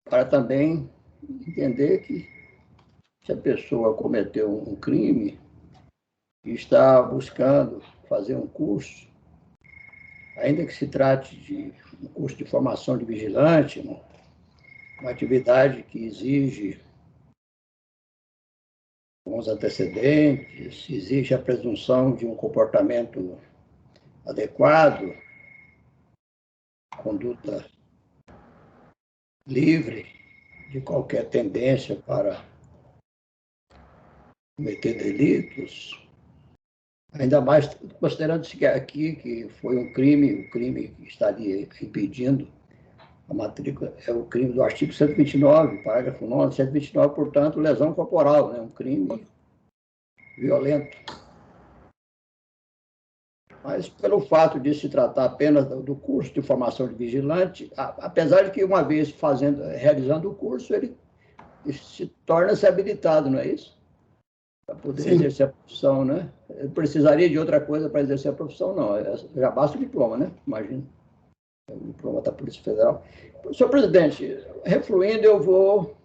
para também entender que se a pessoa cometeu um crime e está buscando fazer um curso, ainda que se trate de um curso de formação de vigilante, uma atividade que exige bons antecedentes, exige a presunção de um comportamento adequado, conduta livre de qualquer tendência para cometer delitos, ainda mais considerando-se aqui que foi um crime que estaria impedindo a matrícula, é o crime do artigo 129, parágrafo 9, 129, portanto, lesão corporal, né? Um crime violento. Mas, pelo fato de se tratar apenas do curso de formação de vigilante, apesar de que, uma vez realizando o curso, ele se torna-se habilitado, não é isso? Para poder exercer a profissão, né? Ele precisaria de outra coisa para exercer a profissão, não. Já basta o diploma, né? Imagina. O diploma da Polícia Federal. Senhor presidente, refluindo, eu vou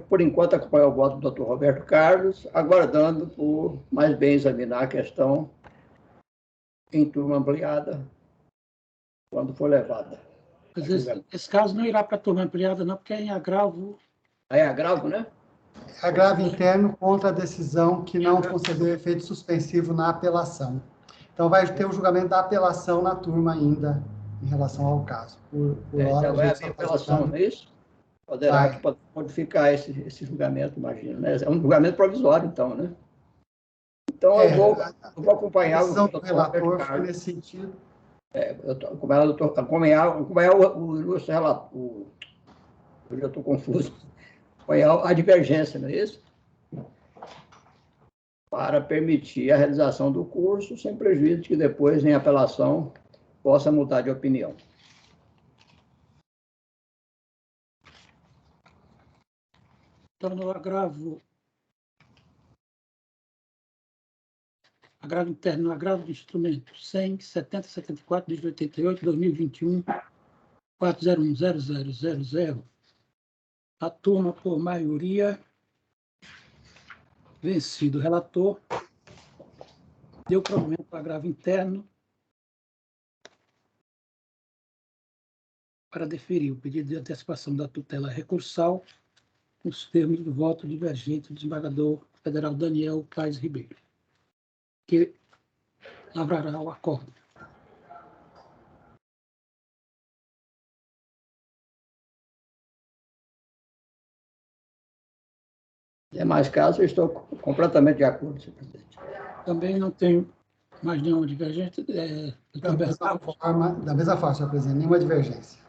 por enquanto, acompanhar o voto do doutor Roberto Carlos, aguardando por mais bem examinar a questão em turma ampliada, quando for levada. Mas esse caso não irá para a turma ampliada, não, porque é em agravo. É agravo, né? Agravo interno contra a decisão que não concedeu efeito suspensivo na apelação. Então, vai ter o julgamento da apelação na turma ainda, em relação ao caso. Por hora, então, vai haver apelação, não é isso? Poderá modificar esse julgamento, imagino, né? É um julgamento provisório, então, né? Então, eu vou acompanhar a decisão do relator foi nesse sentido. Eu estou acompanhar o ilustre relator. Hoje eu estou confuso. Acompanhar a divergência, não é isso? Para permitir a realização do curso, sem prejuízo de que depois, em apelação, possa mudar de opinião. Então, no agravo interno, no agravo de instrumento 100, 70, 74, de 88, 2021, 4010000, a turma, por maioria, vencido o relator, deu provimento ao agravo interno para deferir o pedido de antecipação da tutela recursal nos termos do voto divergente do desembargador federal Daniel Paes Ribeiro, que lavrará o acordo. Em demais casos, eu estou completamente de acordo, senhor presidente. Também não tenho mais nenhuma divergência. Da mesma forma, senhor presidente, nenhuma divergência.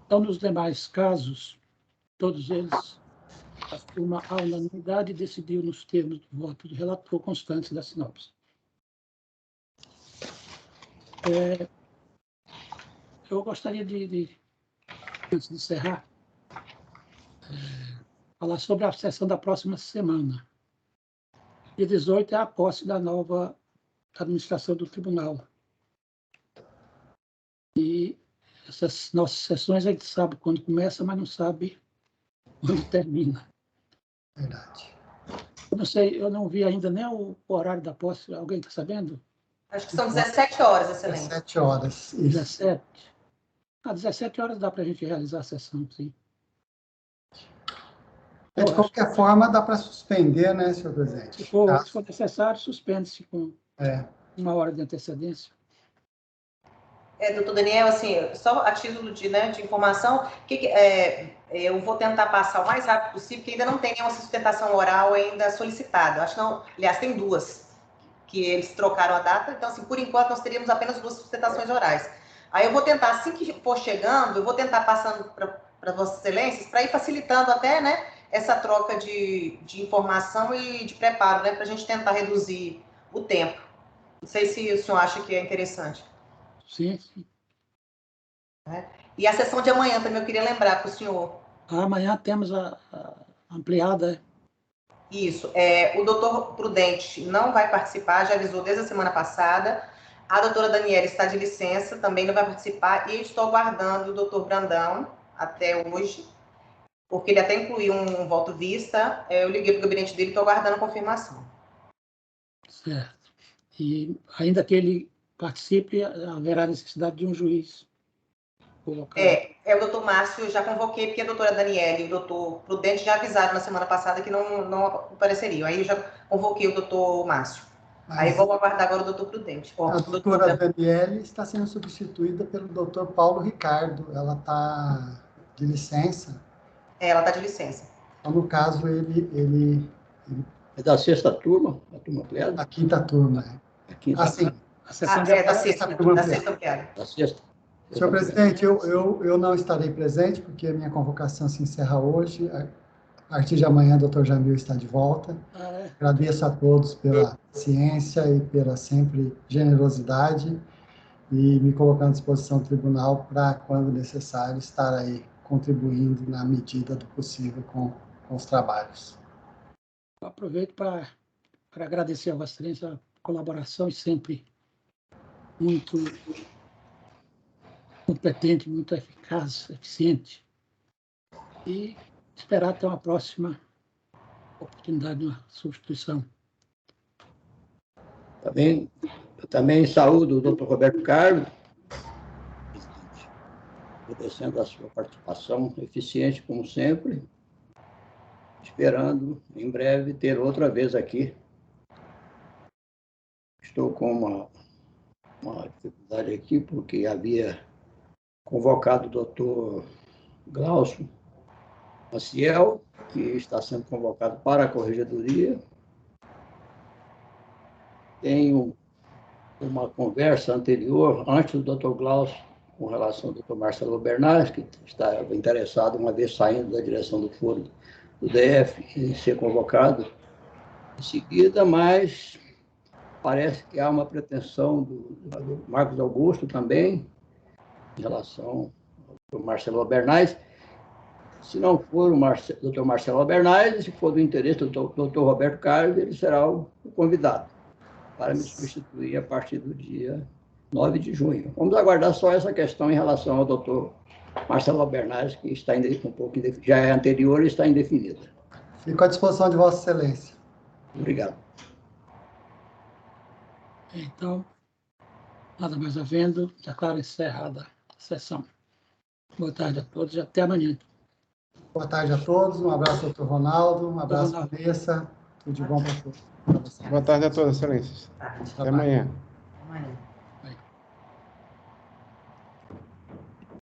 Então, nos demais casos, todos eles, a turma, à unanimidade, decidiu nos termos do voto do relator constantes da sinopse. Eu gostaria antes de encerrar, falar sobre a sessão da próxima semana. Dia 18 é a posse da nova administração do tribunal. E essas nossas sessões a gente sabe quando começa, mas não sabe quando termina. Verdade. Eu não sei, eu não vi ainda nem o horário da posse. Alguém está sabendo? Acho que são 17 horas, excelente. 17 horas. Isso. 17. 17 horas dá para a gente realizar a sessão, sim. De qualquer forma, dá para suspender, né, senhor presidente? Se for necessário, suspende-se com 1 hora de antecedência. Doutor Daniel, assim, só a título de informação, eu vou tentar passar o mais rápido possível, porque ainda não tem nenhuma sustentação oral ainda solicitada. Acho que não, aliás, tem 2, que eles trocaram a data, então, assim, por enquanto, nós teríamos apenas 2 sustentações orais. Aí eu vou tentar, assim que for chegando, eu vou tentar passando para Vossas Excelências, para ir facilitando até, né, essa troca de informação e de preparo, né, para a gente tentar reduzir o tempo. Não sei se o senhor acha que é interessante. Sim, sim. E a sessão de amanhã também eu queria lembrar para o senhor. Amanhã temos a ampliada. Isso. O doutor Prudente não vai participar, já avisou desde a semana passada. A doutora Daniela está de licença, também não vai participar. E eu estou aguardando o doutor Brandão até hoje, porque ele até incluiu um voto vista. Eu liguei para o gabinete dele e estou aguardando a confirmação. Certo. E ainda que ele participe, haverá necessidade de um juiz colocado. O doutor Márcio, eu já convoquei, porque a doutora Daniela e o doutor Prudente já avisaram na semana passada que não apareceriam. Aí eu já convoquei o doutor Márcio. Aí vamos aguardar agora o doutor Prudente. A doutora Daniela está sendo substituída pelo doutor Paulo Ricardo. Ela está de licença. Ela está de licença. Então, no caso, ele... É da 6ª turma? A turma ampliada? Da 5ª turma. A 5ª. Assim, a sessão da 6ª turma ampliada. Da 6ª. Senhor presidente, eu não estarei presente, porque a minha convocação se encerra hoje. A partir de amanhã, o doutor Jamil está de volta. Agradeço a todos pela ciência e pela sempre generosidade e me colocando à disposição do tribunal para, quando necessário, estar aí contribuindo na medida do possível com os trabalhos. Eu aproveito para agradecer a Vossa Excelência a colaboração e sempre muito competente, muito eficaz, eficiente. E esperar até uma próxima oportunidade de uma substituição. Eu também saúdo o doutor Roberto Carlos, agradecendo a sua participação eficiente, como sempre, esperando, em breve, ter outra vez aqui. Estou com uma dificuldade aqui, porque havia convocado o doutor Glaucio Maciel, que está sendo convocado para a corregedoria. Tenho uma conversa anterior, antes do doutor Glaucio, com relação ao doutor Marcelo Bernardes, que estava interessado, uma vez saindo da direção do foro do DF, em ser convocado em seguida, mas parece que há uma pretensão do Marcos Augusto também, em relação ao Marcelo Bernardes. Se não for o doutor Marcelo Albernaz, se for do interesse do doutor Roberto Carlos, ele será o convidado para me substituir a partir do dia 9 de junho. Vamos aguardar só essa questão em relação ao doutor Marcelo Albernaz, que está um pouco já é anterior e está indefinida. Fico à disposição de Vossa Excelência. Obrigado. Então, nada mais havendo, declaro encerrada a sessão. Boa tarde a todos e até amanhã. Boa tarde a todos. Um abraço, doutor Ronaldo. Um abraço, Vanessa. Tudo de bom para todos. Boa tarde a todos, excelências. Até amanhã. Amanhã.